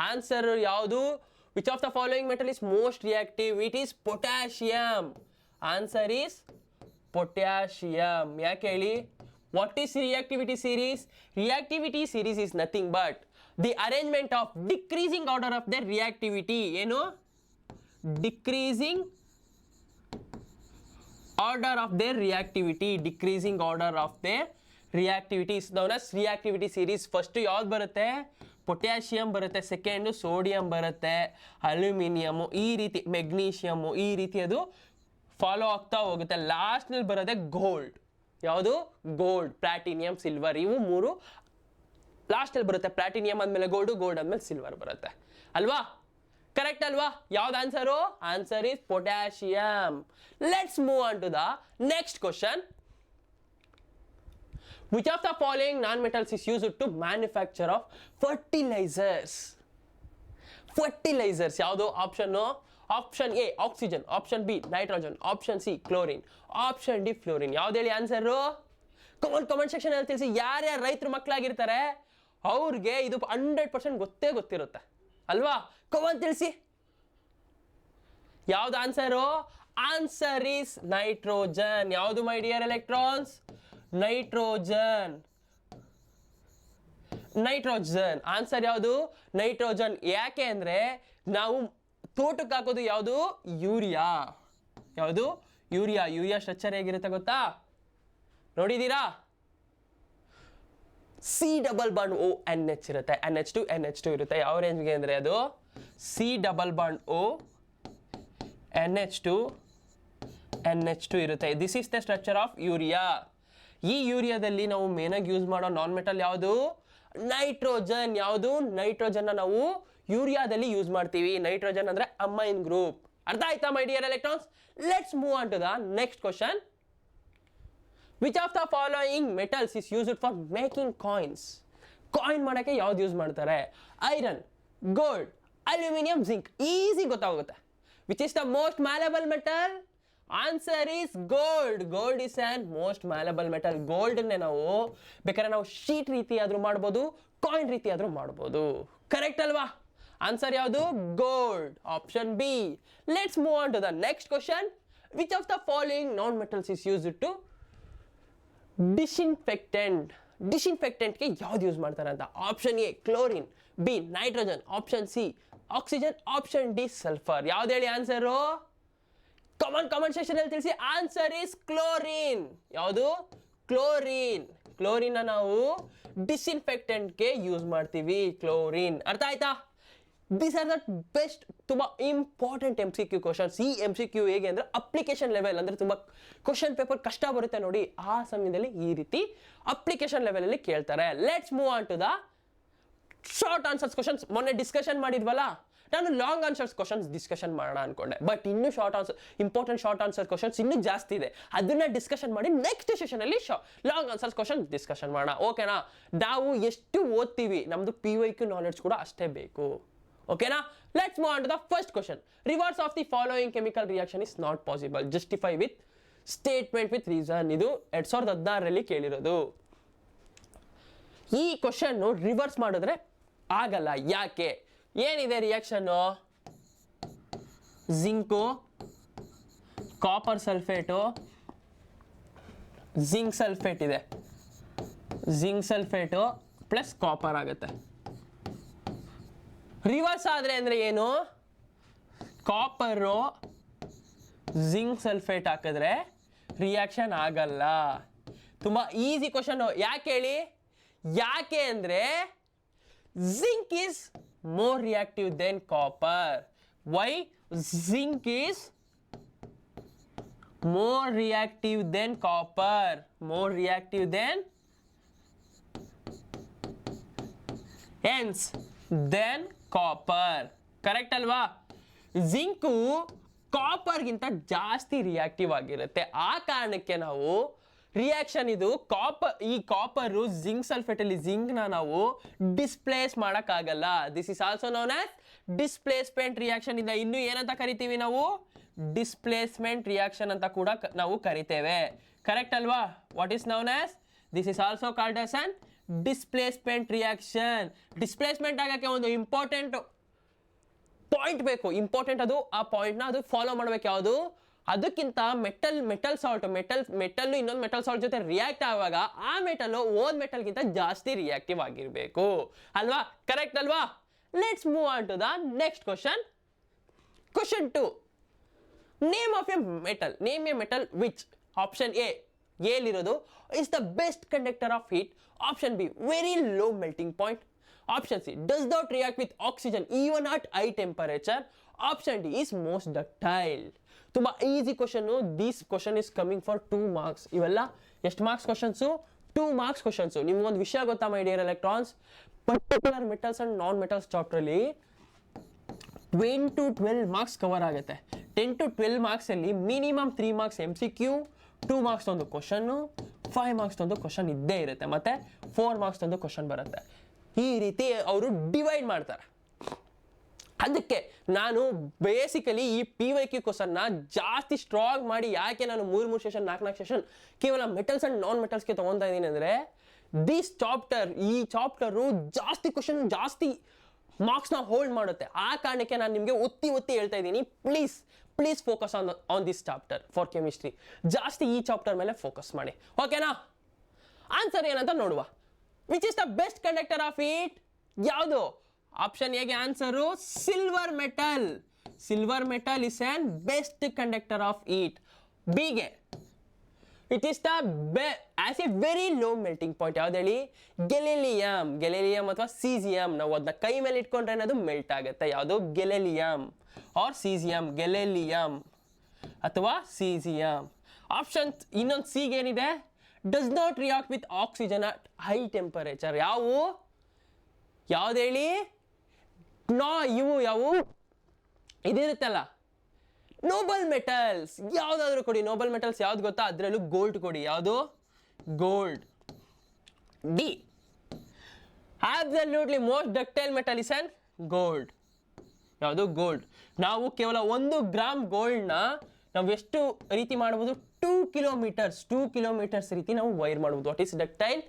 ಆನ್ಸರ್ ಯಾವುದು? Which of the following metal is most reactive? It is potassium. Answer is potassium. ಯಾಕೆ ಹೇಳಿ? What is reactivity series? Reactivity series is nothing but the arrangement of decreasing order of the reactivity. ಏನು? Decreasing order of their reactivity, decreasing order of their reactivity is known as reactivity series. First ಯಾವ್ದು ಬರುತ್ತೆ, potassium ಬರುತ್ತೆ, second sodium ಬರುತ್ತೆ, aluminium, ಈ ರೀತಿ magnesium, ಈ ರೀತಿ ಅದು ಫಾಲೋ ಆಗ್ತಾ ಹೋಗುತ್ತೆ. ಲಾಸ್ಟ್ನಲ್ಲಿ ಬರೋದೆ ಗೋಲ್ಡ್. ಯಾವುದು, ಗೋಲ್ಡ್, ಪ್ಲಾಟಿನಿಯಂ, ಸಿಲ್ವರ್, ಇವು ಮೂರು ಲಾಸ್ಟಲ್ಲಿ ಬರುತ್ತೆ. ಪ್ಲಾಟಿನಿಯಂ ಅಂದಮೇಲೆ ಗೋಲ್ಡು, ಗೋಲ್ಡ್ ಅಂದಮೇಲೆ ಸಿಲ್ವರ್ ಬರುತ್ತೆ ಅಲ್ವಾ. ಕರೆಕ್ಟ್ ಅಲ್ವಾ? ಯಾವ್ದು answer? Answer is potassium. Let's move on to the next question. Which of the following non metals is used to manufacture of fertilisers? Fertilisers ಯಾವುದು? Option, option A oxygen, option B nitrogen, option C chlorine, option D fluorine. ಯಾವ್ದು ಹೇಳಿ answer? Comment section ಅಲ್ಲಿ ತಿಳಿಸಿ. ಯಾರ್ಯಾರು ರೈತರ ಮಕ್ಕಳಾಗಿರ್ತಾರೆ ಅವ್ರಿಗೆ ಇದು 100% ಗೊತ್ತಿರುತ್ತೆ ಅಲ್ವಾ. ಕಮೆಂಟ್ ತಿಳಿಸಿ. ಯಾವ್ದು ಆನ್ಸರು? Answer is nitrogen. ಯಾವುದು my dear electrons? Nitrogen. Nitrogen answer ಯಾವುದು? ನೈಟ್ರೋಜನ್. ಯಾಕೆ ಅಂದ್ರೆ ನಾವು ತೋಟಕ್ಕೆ ಹಾಕೋದು ಯಾವುದು? ಯೂರಿಯಾ. ಯಾವುದು? ಯೂರಿಯಾ. ಯೂರಿಯಾ ಸ್ಟ್ರಕ್ಚರ್ ಹೇಗಿರುತ್ತೆ ಗೊತ್ತಾ? ನೋಡಿದೀರಾ? C double bond O N H ಇರುತ್ತೆ, NH2 NH2 ಇರುತ್ತೆ. ಯಾವ ರೇಂಜ್ಗೆ ಅಂದರೆ ಅದು ಸಿ ಡಬಲ್ ಬಾಂಡ್ ಓ NH2 NH2 ಇರುತ್ತೆ. This is the structure of urea. ಈ ಯೂರಿಯಾದಲ್ಲಿ ನಾವು ಮೇನಾಗಿ ಯೂಸ್ ಮಾಡೋ ನಾನ್ ಮೆಟಲ್ ಯಾವುದು? ನೈಟ್ರೋಜನ್. ಯಾವುದು? ನೈಟ್ರೋಜನ್ನ ನಾವು ಯೂರಿಯಾದಲ್ಲಿ ಯೂಸ್ ಮಾಡ್ತೀವಿ. ನೈಟ್ರೋಜನ್ ಅಂದರೆ ಅಮೈನ್ ಗ್ರೂಪ್. ಅರ್ಥ ಆಯ್ತಾ my dear electrons? Let's move on to the next question. Which of the following metals is used for making coins? Coin ಮಾಡೋಕ್ಕೆ ಯಾವ್ದು ಯೂಸ್ ಮಾಡ್ತಾರೆ? Iron, gold, aluminium, zinc. Easy ಗೊತ್ತಾಗುತ್ತೆ. Which is the most malleable metal? Answer is gold. Gold is an most malleable metal. ಗೋಲ್ಡನ್ನೇ ನಾವು ಬೇಕಾದ್ರೆ ನಾವು sheet ರೀತಿ ಆದರೂ ಮಾಡ್ಬೋದು, ಕಾಯಿನ್ ರೀತಿ ಆದರೂ ಮಾಡ್ಬೋದು. ಕರೆಕ್ಟ್ ಅಲ್ವಾ? ಆನ್ಸರ್ ಯಾವುದು? Gold. Option B. Let's move on to the next question. Which of the following non metals is used to disinfectant? ಡಿಸ್ಇನ್ಫೆಕ್ಟೆಂಟ್ಗೆ ಯಾವ್ದು ಯೂಸ್ ಮಾಡ್ತಾರೆ ಅಂತ? Option A chlorine, B nitrogen, option C oxygen, option D sulphur. ಯಾವ್ದು ಹೇಳಿ answer? Comment section ಅಲ್ಲಿ ತಿಳಿಸಿ. Answer is chlorine. ಯಾವುದು? Chlorine. Chlorine ನಾವು ಡಿಸ್ಇನ್ಫೆಕ್ಟೆಂಟ್ಗೆ ಯೂಸ್ ಮಾಡ್ತೀವಿ. ಕ್ಲೋರಿನ್. ಅರ್ಥ ಆಯ್ತಾ? ದೀಸ್ ಆರ್ ದ ಬೆಸ್ಟ್, ತುಂಬ ಇಂಪಾರ್ಟೆಂಟ್ MCQ ಕ್ವಶನ್ಸ್. ಈ MCQ ಹೇಗೆ ಅಂದರೆ ಅಪ್ಲಿಕೇಶನ್ ಲೆವೆಲ್, ಅಂದರೆ ತುಂಬ ಕ್ವಶನ್ ಪೇಪರ್ ಕಷ್ಟ ಬರುತ್ತೆ ನೋಡಿ, ಆ ಸಮಯದಲ್ಲಿ ಈ ರೀತಿ ಅಪ್ಲಿಕೇಶನ್ ಲೆವೆಲಲ್ಲಿ ಕೇಳ್ತಾರೆ. Let's move on to the short answers questions. ಮೊನ್ನೆ ಡಿಸ್ಕಷನ್ ಮಾಡಿದ್ವಲ್ಲ, ನಾನು ಲಾಂಗ್ ಆನ್ಸರ್ಸ್ ಕ್ವಶನ್ಸ್ ಡಿಸ್ಕಷನ್ ಮಾಡೋಣ ಅನ್ಕೊಂಡೆ, ಬಟ್ ಇನ್ನೂ ಇಂಪಾರ್ಟೆಂಟ್ ಶಾರ್ಟ್ ಆನ್ಸರ್ ಕ್ವಶನ್ಸ್ ಇನ್ನೂ ಜಾಸ್ತಿ ಇದೆ. ಅದನ್ನ ಡಿಸ್ಕಷನ್ ಮಾಡಿ ನೆಕ್ಸ್ಟ್ ಸೆಷನಲ್ಲಿ ಲಾಂಗ್ ಆನ್ಸರ್ಸ್ ಕ್ವಶನ್ಸ್ ಡಿಸ್ಕಷನ್ ಮಾಡೋಣ. ಓಕೆನಾ? ನಾವು ಎಷ್ಟು ಓದ್ತೀವಿ ನಮ್ಮದು PYQ ನಾಲೆಡ್ಜ್ ಕೂಡ ಅಷ್ಟೇ ಬೇಕು. ಓಕೆನಾ? Let's move on to the first question. Reverse of the following chemical reaction is not possible. Justify with statement with reason. ಇದು 2016ರಲ್ಲಿ ಕೇಳಿರೋದು. ಈ ಕ್ವಶನ್ ರಿವರ್ಸ್ ಮಾಡಿದ್ರೆ ಆಗಲ್ಲ. ಯಾಕೆ? ಏನಿದೆ reaction? Zinc, copper sulphate, zinc sulphate ಇದೆ. ಜಿಂಕ್ ಸಲ್ಫೇಟು ಪ್ಲಸ್ ಕಾಪರ್ ಆಗುತ್ತೆ. Reverse ಆದರೆ ಅಂದರೆ ಏನು? ಕಾಪರು ಜಿಂಕ್ ಸಲ್ಫೇಟ್ ಹಾಕಿದ್ರೆ ರಿಯಾಕ್ಷನ್ ಆಗಲ್ಲ. ತುಂಬ ಈಸಿ ಕ್ವಶನ್. ಯಾಕೆ ಹೇಳಿ? ಯಾಕೆ ಅಂದರೆ zinc is more reactive than copper. Why? Zinc is more reactive than copper. More reactive than hence than copper. Correct ಅಲ್ವಾ? ಜಿಂಕು ಕಾಪರ್ಗಿಂತ ಜಾಸ್ತಿ ರಿಯಾಕ್ಟಿವ್ ಆಗಿರುತ್ತೆ. ಆ ಕಾರಣಕ್ಕೆ ನಾವು ರಿಯಾಕ್ಷನ್ ಇದು ಈ ಕಾಪರು ಜಿಂಕ್ ಸಲ್ಫೇಟ್ ಅಲ್ಲಿ ಜಿಂಕ್ ನಾವು ಡಿಸ್ಪ್ಲೇಸ್ ಮಾಡಕ್ಕಾಗಲ್ಲ. This is also known as displacement reaction. ಇಂದ ಇನ್ನು ಏನಂತ ಕರಿತೀವಿ ನಾವು? ಡಿಸ್ಪ್ಲೇಸ್ಮೆಂಟ್ ರಿಯಾಕ್ಷನ್ ಅಂತ ಕೂಡ ನಾವು ಕರಿತೇವೆ. ಕರೆಕ್ಟ್ ಅಲ್ವಾ? What is known as? This is also called as an displacement reaction. Displacement ಆಗಕ್ಕೆ ಒಂದು ಇಂಪಾರ್ಟೆಂಟ್ ಪಾಯಿಂಟ್ ಬೇಕು. ಇಂಪಾರ್ಟೆಂಟ್ ಅದು. ಆ ಪಾಯಿಂಟ್ನ ಅದು ಫಾಲೋ ಮಾಡ್ಬೇಕು. ಯಾವುದು? ಅದಕ್ಕಿಂತ ಮೆಟಲ್ ಸಾಲ್ಟ್ ಮೆಟಲ್ ಇನ್ನೊಂದು ಮೆಟಲ್ ಸಾಲ್ಟ್ ಜೊತೆ ರಿಯಾಕ್ಟ್ ಆಗುವಾಗ ಆ ಮೆಟಲ್ ಓದ್ ಮೆಟಲ್ಗಿಂತ ಜಾಸ್ತಿ ರಿಯಾಕ್ಟಿವ್ ಆಗಿರಬೇಕು ಅಲ್ವಾ? ಕರೆಕ್ಟ್ ಅಲ್ವಾ? Let's move on to the next question. Question 2. Name of a metal, name a metal which option A ಎಲ್ಲಿರೋದು is the best conductor of heat, option B very low melting point, option C does not react with oxygen even at high temperature, option D is most ductile. ತುಂಬಾ easy question, this question is coming for 2 marks. ಇವೆಲ್ಲ ಎಷ್ಟು marks questions? 2 marks questions. ನಿಮ್ಗೊಂದು ವಿಷಯ ಗೊತ್ತಾ ಮೈ dear electrons, particular metals and non metals chapter ಅಲ್ಲಿ 10 to 12 marks cover ಆಗುತ್ತೆ. 10 to 12 marks ಅಲ್ಲಿ minimum 3 marks MCQ, 2 marks ಒಂದು ಕ್ವಶನ್, 5 marks ಒಂದು ಕ್ವಶನ್ ಇದ್ದೇ ಇರುತ್ತೆ, ಮತ್ತೆ 4 marks ಒಂದು ಕ್ವಶನ್ ಬರುತ್ತೆ. ಈ ರೀತಿ ಅವರು ಡಿವೈಡ್ ಮಾಡ್ತಾರೆ. ಅದಕ್ಕೆ ನಾನು ಬೇಸಿಕಲಿ ಈ PYQ ಕ್ವಶನ್ನ ಜಾಸ್ತಿ ಸ್ಟ್ರಾಂಗ್ ಮಾಡಿ ಯಾಕೆ ನಾನು 3 ಸೆಷನ್ 4 ಸೆಷನ್ ಕೇವಲ ಮೆಟಲ್ಸ್ ಅಂಡ್ ನಾನ್ ಮೆಟಲ್ಸ್ಗೆ ತಗೊತಾ ಇದ್ದೀನಿ ಅಂದರೆ, ದಿಸ್ ಚಾಪ್ಟರ್, ಈ ಚಾಪ್ಟರು ಜಾಸ್ತಿ ಕ್ವಶನ್, ಜಾಸ್ತಿ ಮಾರ್ಕ್ಸ್ನ ಹೋಲ್ಡ್ ಮಾಡುತ್ತೆ. ಆ ಕಾರಣಕ್ಕೆ ನಾನು ನಿಮಗೆ ಒತ್ತಿ ಹೇಳ್ತಾ ಇದ್ದೀನಿ, please focus on this chapter for chemistry. ಜಾಸ್ತಿ ಈ ಚಾಪ್ಟರ್ ಮೇಲೆ ಫೋಕಸ್ ಮಾಡಿ, ಓಕೆನಾ? ಆನ್ಸರ್ ಏನಂತ ನೋಡುವ. Which is the best conductor of heat? ಯಾವುದು? ಆಪ್ಷನ್ ಎಗೆ answer silver metal. Silver metal is an best conductor of heat. ಬಿಗೆ it is the as a very low melting point. ಯಾವ್ದು ಹೇಳಿ? ಗೆಲೆಲಿಯಂ ಅಥವಾ ಸೀಸಿಯಂ. ನಾವು ಅದನ್ನ ಕೈ ಮೇಲೆ ಇಟ್ಕೊಂಡ್ರೆ ಅದು ಮೆಲ್ಟ್ ಆಗುತ್ತೆ. ಯಾವುದು? ಗೆಲೆಲಿಯಂ ಆರ್ ಸೀಸಿಯಂ. ಗೆಲೆಲಿಯಂ ಅಥವಾ ಸೀಸಿಯಂ. ಆಪ್ಷನ್ ಇನ್ನೊಂದು ಸಿಗೆ ಏನಿದೆ? Does not react with oxygen at high temperature. ಯಾವ್ದು ಹೇಳಿ? ಯಾವು ಇದಿರುತ್ತಲ್ಲ, ನೋಬಲ್ ಮೆಟಲ್ಸ್. ಯಾವ್ದಾದ್ರು ಕೊಡಿ, ನೋಬಲ್ ಮೆಟಲ್ಸ್ ಯಾವ್ದು ಗೊತ್ತಾ? ಅದರಲ್ಲೂ ಗೋಲ್ಡ್ ಕೊಡಿ. ಯಾವುದು? Gold. D absolutely most ductile metal is on gold. ಯಾವುದು? ಗೋಲ್ಡ್. ನಾವು ಕೇವಲ 1 ಗ್ರಾಮ್ ಗೋಲ್ಡ್ನ ನಾವು ಎಷ್ಟು ರೀತಿ ಮಾಡಬಹುದು? 2 ಕಿಲೋಮೀಟರ್ಸ್ ರೀತಿ ನಾವು ವೈರ್ ಮಾಡಬಹುದು. What is ductile?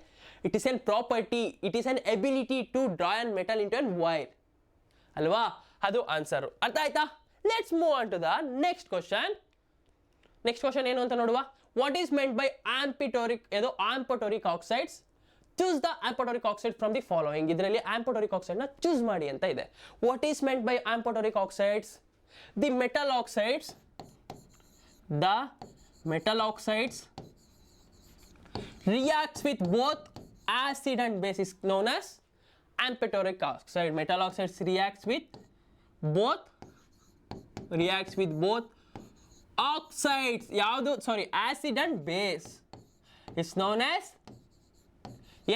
It is an property, it is an ability to draw an metal into an wire ಅಲ್ವಾ? ಅದು ಆನ್ಸರು. ಅರ್ಥ ಆಯ್ತಾ? Let's move on to the next question. Next question ಏನು ಅಂತ ನೋಡುವ. What is meant by amphoteric oxides? Choose the amphoteric oxide from the following. ಇದರಲ್ಲಿ amphoteric ಆಕ್ಸೈಡ್ನ choose ಮಾಡಿ ಅಂತ ಇದೆ. What is meant by amphoteric oxides? The metal oxides reacts with both acid and base is known as amphoteric oxide. Metal oxides reacts with both oxides. ಯಾವುದು? ಸಾರಿ, acid and base is known as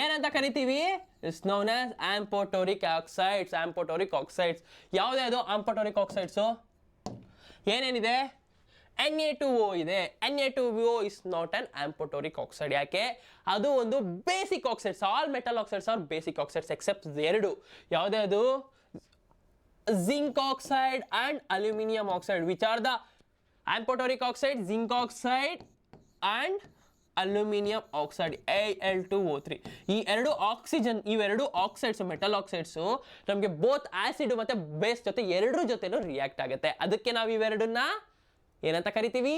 ಏನಂತ ಕರಿತೀವಿ? is known as amphoteric oxides. ಯಾವ್ದು amphoteric oxides? ಏನೇನಿದೆ? Na2O ಇದೆ. Na2O is not an amphoteric oxide. ಯಾಕೆ? ಅದು ಒಂದು basic oxides. All metal oxides are basic oxides except 2. ಯಾವುದೇ ಅದು? Zinc oxide and aluminium oxide. Which are the amphoteric oxide? Zinc oxide and aluminium oxide, Al2O3. ಇವೆರಡು oxides, metal oxides ನಮಗೆ both acid ಮತ್ತೆ base ಜೊತೆ ಎರಡರ ಜೊತೆನೂ react ಆಗುತ್ತೆ. ಅದಕ್ಕೆ ನಾವು ಇವೆರಡನ್ನ ಏನಂತ ಕರಿತೀವಿ?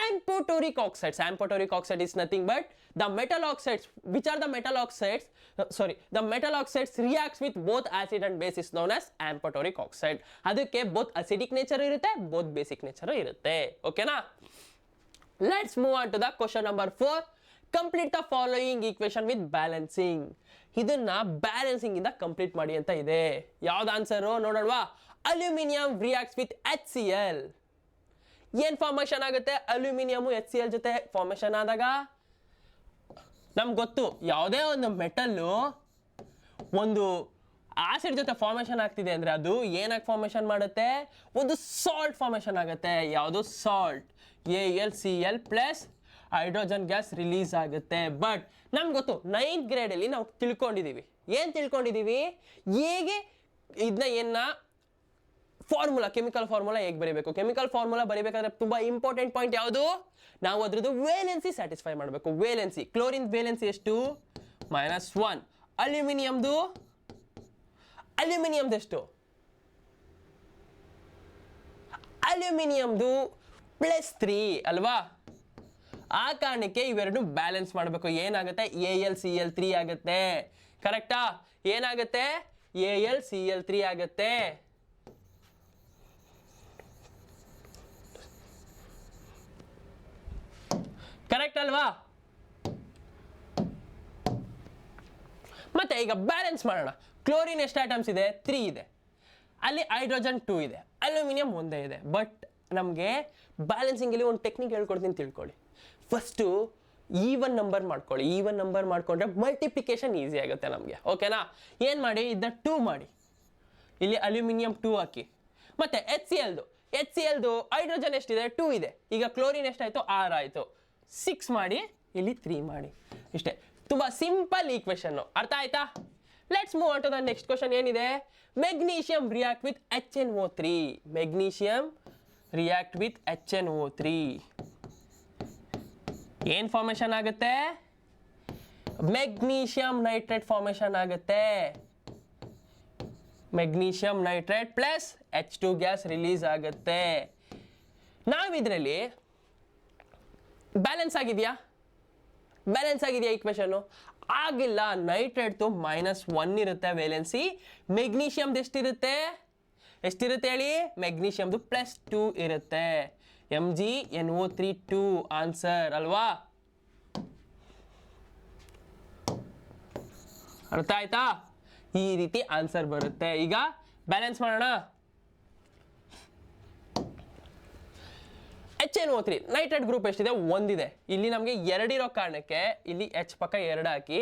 amphoteric oxides. Amphoteric oxide is nothing but the metal oxides. Which are the metal oxides? The metal oxides reacts with both acid and base is known as amphoteric oxide. ಅದಕ್ಕೆ both acidic nature ಇರುತ್ತೆ, both basic nature ಇರುತ್ತೆ. ಓಕೆನಾ? Let's move on to the question number 4. Complete the following equation with balancing. ಇದನ್ನ balancing ಇಂದ complete ಮಾಡಿ ಅಂತ ಇದೆ. ಯಾವ್ದು ಆನ್ಸರು ನೋಡೋಣವಾ? Aluminium reacts with HCl. ಏನ್ ಫಾರ್ಮೇಷನ್ ಆಗುತ್ತೆ? ಅಲ್ಯೂಮಿನಿಯಂ HCl ಜೊತೆ ಫಾರ್ಮೇಷನ್ ಆದಾಗ ನಮ್ಗೆ ಗೊತ್ತು, ಯಾವುದೇ ಒಂದು ಮೆಟಲ್ಲು ಒಂದು ಆಸಿಡ್ ಜೊತೆ ಫಾರ್ಮೇಷನ್ ಆಗ್ತಿದೆ ಅಂದ್ರೆ ಅದು ಏನಾಗಿ ಫಾರ್ಮೇಷನ್ ಮಾಡುತ್ತೆ? ಒಂದು ಸಾಲ್ಟ್ ಫಾರ್ಮೇಷನ್ ಆಗುತ್ತೆ. ಯಾವುದು? Salt. AlCl plus hydrogen gas release ಆಗುತ್ತೆ. ಬಟ್ ನಮ್ಗೆ ಗೊತ್ತು, 9th ಗ್ರೇಡಲ್ಲಿ ನಾವು ತಿಳ್ಕೊಂಡಿದ್ದೀವಿ. ಹೇಗೆ ಇದನ್ನ ಫಾರ್ಮುಲಾ, ಕೆಮಿಕಲ್ ಫಾರ್ಮುಲಾ ಹೇಗೆ ಬರೀಬೇಕು? ಕೆಮಿಕಲ್ ಫಾರ್ಮುಲಾ ಬರೀಬೇಕಾದ್ರೆ ತುಂಬಾ ಇಂಪಾರ್ಟೆಂಟ್ ಪಾಯಿಂಟ್ ಯಾವುದು? ನಾವು ಅದ್ರದ್ದು ವೇಲೆನ್ಸಿ ಸ್ಯಾಟಿಸ್ಫೈ ಮಾಡಬೇಕು. ವೇಲೆನ್ಸಿ, ಕ್ಲೋರಿನ್ ವೇಲೆನ್ಸಿ ಎಷ್ಟು? -1. ಅಲ್ಯೂಮಿನಿಯಂದು ಎಷ್ಟು? ಅಲ್ಯೂಮಿನಿಯಂದು +3 ಅಲ್ವಾ? ಆ ಕಾರಣಕ್ಕೆ ಇವೆರಡು ಬ್ಯಾಲೆನ್ಸ್ ಮಾಡಬೇಕು. ಏನಾಗುತ್ತೆ? AlCl3 ಆಗುತ್ತೆ. ಕರೆಕ್ಟಾ? ಏನಾಗುತ್ತೆ? AlCl3 ಆಗುತ್ತೆ. ಕರೆಕ್ಟ್ ಅಲ್ವಾ? ಮತ್ತೆ ಈಗ ಬ್ಯಾಲೆನ್ಸ್ ಮಾಡೋಣ. ಕ್ಲೋರಿನ್ ಎಷ್ಟು ಆಟಮ್ಸ್ ಇದೆ? 3 ಇದೆ. ಅಲ್ಲಿ ಹೈಡ್ರೋಜನ್ 2 ಇದೆ, ಅಲ್ಯೂಮಿನಿಯಂ ಒಂದೇ ಇದೆ. ಬಟ್ ನಮಗೆ ಬ್ಯಾಲೆನ್ಸಿಂಗಲ್ಲಿ ಒಂದು ಟೆಕ್ನಿಕ್ ಹೇಳ್ಕೊಡ್ತೀನಿ, ತಿಳ್ಕೊಳ್ಳಿ. ಫಸ್ಟು ಈವನ್ ನಂಬರ್ ಮಾಡ್ಕೊಳ್ಳಿ. ಈವನ್ ನಂಬರ್ ಮಾಡ್ಕೊಂಡ್ರೆ ಮಲ್ಟಿಪ್ಲಿಕೇಶನ್ ಈಸಿ ಆಗುತ್ತೆ ನಮಗೆ. ಓಕೆನಾ? ಏನು ಮಾಡಿ, ಇದನ್ನ 2 ಮಾಡಿ, ಇಲ್ಲಿ ಅಲ್ಯೂಮಿನಿಯಂ 2 ಹಾಕಿ. ಮತ್ತೆ ಎಚ್ ಸಿ ಎಲ್ದು ಹೈಡ್ರೋಜನ್ ಎಷ್ಟಿದೆ? 2 ಇದೆ. ಈಗ ಕ್ಲೋರಿನ್ ಎಷ್ಟಾಯಿತು? 6 ಆಯಿತು. 6 ಮಾಡಿ, ಇಲ್ಲಿ 3 ಮಾಡಿ. ಇಷ್ಟೇ, ತುಂಬ ಸಿಂಪಲ್ ಈಕ್ವೇಷನ್ನು. ಅರ್ಥ ಆಯ್ತಾ? Let's move on to the next question. ಏನಿದೆ? Magnesium react with HNO3. Magnesium react with HNO3. ಏನು ಫಾರ್ಮೇಷನ್ ಆಗುತ್ತೆ? ಮೆಗ್ನೀಷಿಯಂ ನೈಟ್ರೇಟ್ ಫಾರ್ಮೇಷನ್ ಆಗುತ್ತೆ. Magnesium nitrate plus H2 gas release ಆಗುತ್ತೆ. ನಾವಿದ್ರಲ್ಲಿ ಬ್ಯಾಲೆನ್ಸ್ ಆಗಿದೆಯಾ? ಬ್ಯಾಲೆನ್ಸ್ ಆಗಿದೆಯಾ ಈಕ್ವೇಷನ್ನು? ಆಗಿಲ್ಲ. ನೈಟ್ರೇಟ್ದು -1 ಇರುತ್ತೆ ವೇಲೆನ್ಸಿ. ಮೆಗ್ನೀಷಿಯಮ್ದು ಎಷ್ಟಿರುತ್ತೆ ಹೇಳಿ? ಮೆಗ್ನೀಷಿಯಮ್ದು +2 ಇರುತ್ತೆ. MgNO3 2 ಆನ್ಸರ್ ಅಲ್ವಾ? ಅರ್ಥ ಆಯ್ತಾ? ಈ ರೀತಿ ಆನ್ಸರ್ ಬರುತ್ತೆ. ಈಗ ಬ್ಯಾಲೆನ್ಸ್ ಮಾಡೋಣ. HNO3 ನೈಟ್ರೇಟ್ ಗ್ರೂಪ್ ಎಷ್ಟಿದೆ? 1 ಇದೆ. ಇಲ್ಲಿ ನಮಗೆ 2 ಇರೋ ಕಾರಣಕ್ಕೆ ಇಲ್ಲಿ H ಪಕ್ಕ 2 ಹಾಕಿ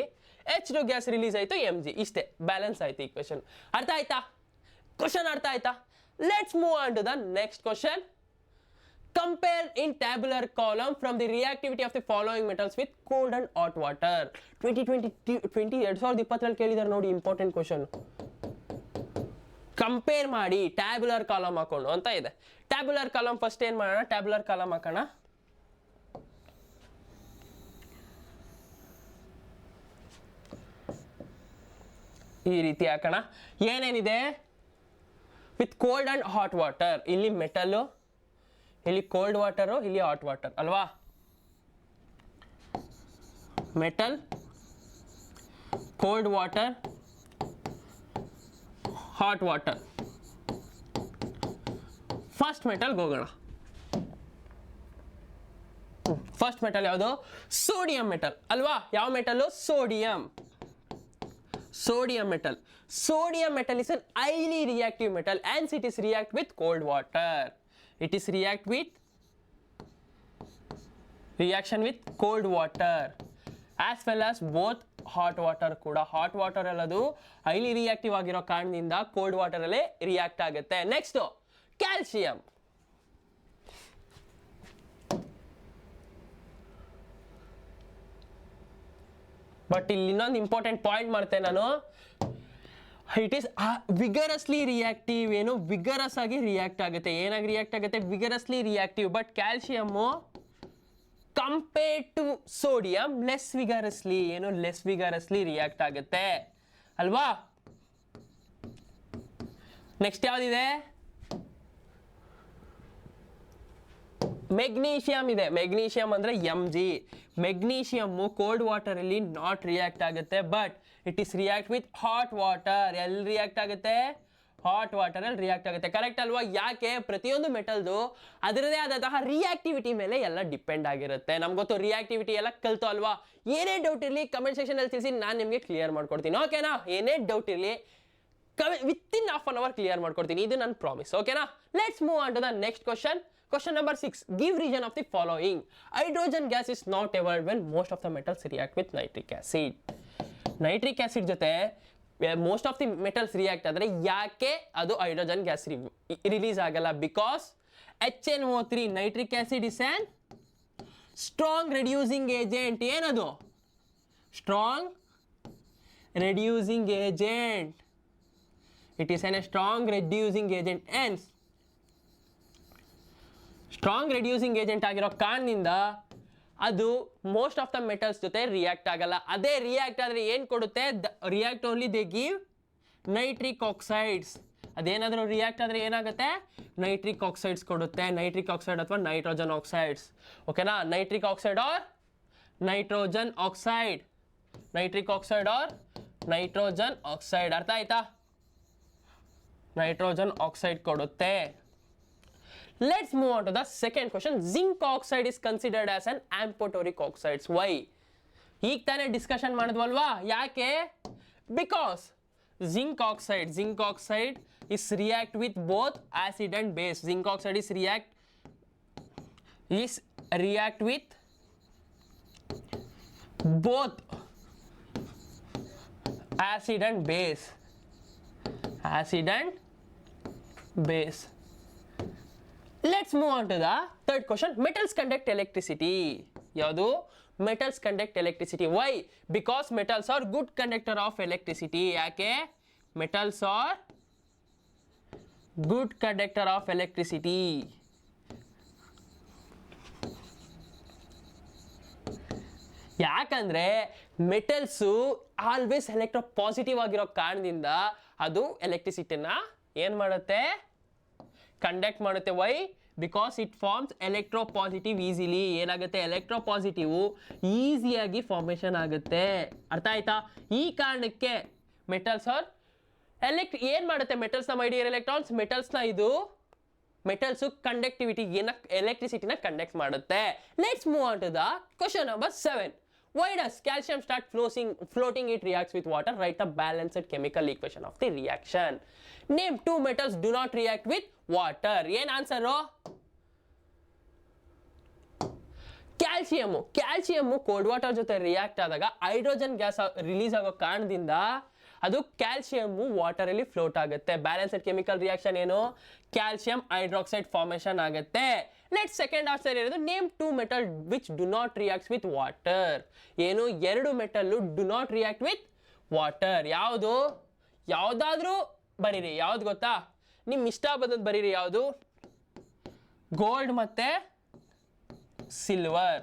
H2 ಗ್ಯಾಸ್ ರಿಲೀಸ್ ಆಯಿತು, Mg. ಇಷ್ಟೇ, ಬ್ಯಾಲೆನ್ಸ್ ಆಯ್ತು ಈಕ್ವೇಷನ್. ಅರ್ಥ ಆಯ್ತಾ? ಕ್ವಶನ್ ಅರ್ಥ ಆಯ್ತಾ? Let's move on to the next question. Compare in tabular column from the reactivity of the following metals with cold and hot water. 2020 ಕೇಳಿದಾರೆ ನೋಡಿ, ಇಂಪಾರ್ಟೆಂಟ್ ಕ್ವಶನ್. ಕಂಪೇರ್ ಮಾಡಿ tabular column ಹಾಕೊಂಡು ಅಂತ ಇದೆ. ಟ್ಯಾಬ್ಯುಲರ್ ಕಾಲಮ್ ಫಸ್ಟ್ ಏನು ಮಾಡೋಣ? Tabular column ಹಾಕೋಣ. ಈ ರೀತಿ ಹಾಕೋಣ. ಏನೇನಿದೆ? With cold and hot water. ಇಲ್ಲಿ ಮೆಟಲ್ಲು, ಇಲ್ಲಿ ಕೋಲ್ಡ್ ವಾಟರು, ಇಲ್ಲಿ ಹಾಟ್ ವಾಟರ್ ಅಲ್ವಾ? Metal, cold water, hot water. First ಮೆಟಲ್ಗೆ ಹೋಗೋಣ. ಫಸ್ಟ್ ಮೆಟಲ್ ಯಾವುದು? ಸೋಡಿಯಂ ಮೆಟಲ್ ಅಲ್ವಾ? ಯಾವ metal? Sodium. Sodium metal. Sodium metal is an highly reactive metal and it is react with cold water. It is react with reaction with cold water as well as both hot water ಕೂಡ. Hot water ಎಲ್ಲದು highly reactive ಆಗಿರೋ ಕಾರಣದಿಂದ cold water ಅಲ್ಲೇ react ಆಗುತ್ತೆ. Next calcium. But ಇಲ್ಲಿ ಇನ್ನೊಂದು important point ಮಾಡ್ತೇನೆ ನಾನು. It is vigorously reactive. ಏನು? ವಿಗರಸ್ ಆಗಿ ರಿಯಾಕ್ಟ್ ಆಗುತ್ತೆ. ಏನಾಗಿ ರಿಯಾಕ್ಟ್ ಆಗುತ್ತೆ? Vigorously reactive. But calcium compared to sodium less vigorously. ಏನು? ಲೆಸ್ ವಿಗರಸ್ಲಿ ರಿಯಾಕ್ಟ್ ಆಗುತ್ತೆ ಅಲ್ವಾ? ನೆಕ್ಸ್ಟ್ ಯಾವ್ದಿದೆ? ಮೆಗ್ನೀಷಿಯಂ ಇದೆ. ಮೆಗ್ನೀಷಿಯಂ ಅಂದ್ರೆ Mg. ಮೆಗ್ನೀಷಿಯಮ್ಮು ಕೋಲ್ಡ್ ವಾಟರ್ ಅಲ್ಲಿ ನಾಟ್ ರಿಯಾಕ್ಟ್ ಆಗುತ್ತೆ, but it is react with hot water. ಎಲ್ಲಿ ರಿಯಾಕ್ಟ್ ಆಗುತ್ತೆ? ಹಾಟ್ ವಾಟರ್ ಅಲ್ಲಿ ರಿಯಾಕ್ಟ್ ಆಗುತ್ತೆ. ಕರೆಕ್ಟ್ ಅಲ್ವಾ? ಯಾಕೆ? ಪ್ರತಿಯೊಂದು ಮೆಟಲ್ದು ಅದರದೇ ಆದಂತಹ ರಿಯಾಕ್ಟಿವಿಟಿ ಮೇಲೆ ಎಲ್ಲ ಡಿಪೆಂಡ್ ಆಗಿರುತ್ತೆ. ನಮ್ಗೆ ಗೊತ್ತು, ರಿಯಾಕ್ಟಿವಿಟಿ ಎಲ್ಲ ಕಲ್ತು ಅಲ್ವಾ? ಏನೇ ಡೌಟ್ ಇರಲಿ ಕಮೆಂಟ್ ಸೆಕ್ಷನ್ ಅಲ್ಲಿ ತಿಳಿಸಿ, ನಾನು ನಿಮಗೆ ಕ್ಲಿಯರ್ ಮಾಡ್ಕೊಡ್ತೀನಿ. ಓಕೆನಾ? ಏನೇ ಡೌಟ್ ಇರಲಿ within half an hour clear ಮಾಡ್ಕೊಡ್ತೀನಿ. ಇದು ನನ್ನ ಪ್ರಾಮಿಸ್. ಓಕೆನಾ? Let's move on to the next question. Question number 6. Give reason of the following. Hydrogen gas is not evolved when most of the metals react with nitric acid. Nitric acid ಜೊತೆ most of the metals react ಆದರೆ ಯಾಕೆ ಅದು hydrogen gas release ಆಗಲ್ಲ? Because HNO3 nitric acid is an strong reducing agent. ಏನದು? Strong reducing agent. It is an a strong reducing agent. Hence strong reducing agent ಆಗಿರೋ ಕಾರಣದಿಂದ ಅದು most of the metals ಜೊತೆ react ಆಗಲ್ಲ. ಅದೇ react ಆದರೆ ಏನು ಕೊಡುತ್ತೆ? React only they give nitric oxides. ಅದೇನಾದರೂ ರಿಯಾಕ್ಟ್ ಆದರೆ ಏನಾಗುತ್ತೆ? ನೈಟ್ರಿಕ್ ಆಕ್ಸೈಡ್ಸ್ ಕೊಡುತ್ತೆ. ನೈಟ್ರಿಕ್ ಆಕ್ಸೈಡ್ ಅಥವಾ ನೈಟ್ರೋಜನ್ ಆಕ್ಸೈಡ್ಸ್. ಓಕೆನಾ? Nitric oxide or nitrogen oxide. Nitric oxide or nitrogen oxide. ಅರ್ಥ ಆಯ್ತಾ? ನೈಟ್ರೋಜನ್ ಆಕ್ಸೈಡ್ ಕೊಡುತ್ತೆ. Let's move on to the second question. Zinc oxide is considered as an amphoteric oxide. Why? ಈಗ ತಾನೇ discussion ಮಾಡಿದ್ವಲ್ವಾ, ಯಾಕೆ? Because zinc oxide is react with both acid and base. Zinc oxide is react with both acid and base. Let's move on to the third question. Metals conduct electricity. Yadu? Metals conduct electricity. Why? Because metals are good conductor of electricity. Yake? Metals are good conductor of electricity. ಯಾಕಂದ್ರೆ metals always electropositive ಆಗಿರೋ ಕಾರಣದಿಂದ ಅದು ಎಲೆಕ್ಟ್ರಿಸಿಟಿನ ಏನು ಮಾಡುತ್ತೆ? Conduct ಮಾಡುತ್ತೆ. Why? Because it forms electropositive easily. ಏನಾಗುತ್ತೆ? Electropositive ಈಸಿಯಾಗಿ ಫಾರ್ಮೇಷನ್ ಆಗುತ್ತೆ. ಅರ್ಥ ಆಯ್ತಾ? ಈ ಕಾರಣಕ್ಕೆ ಮೆಟಲ್ಸ್ ಆರ್ ಏನು ಮಾಡುತ್ತೆ ಮೆಟಲ್ಸ್ನ, my dear electrons? Metals conductivity ಎಲೆಕ್ಟ್ರಿಸಿಟಿನ ಕಂಡಕ್ಟ್ ಮಾಡುತ್ತೆ. Let's move on to the question number 7. Why does calcium start floating? It reacts with water. Write the balanced chemical equation of the reaction. Name two metals do not react with water. ಏನು answer? Calcium cold water ಜೊತೆ react ಆದಾಗ hydrogen gas release ಆಗೋ ಕಾರಣದಿಂದ ಅದು calcium ವಾಟರಲ್ಲಿ float ಆಗುತ್ತೆ. Balanced chemical reaction ಏನು? Calcium hydroxide formation ಆಗುತ್ತೆ. ನೆಕ್ಸ್ಟ್ ಸೆಕೆಂಡ್ ಆನ್ಸರ್ ಇರೋದು name two metal which do not react with water. ಏನು? ಎರಡು metal do not react with water. ಯಾವುದು? ಯಾವುದಾದ್ರೂ ಬರೀರಿ. ಯಾವ್ದು ಗೊತ್ತಾ? ನಿಮ್ ಇಷ್ಟ ಬಂದದ್ದು ಬರೀರಿ. ಯಾವುದು? ಗೋಲ್ಡ್ ಮತ್ತೆ ಸಿಲ್ವರ್.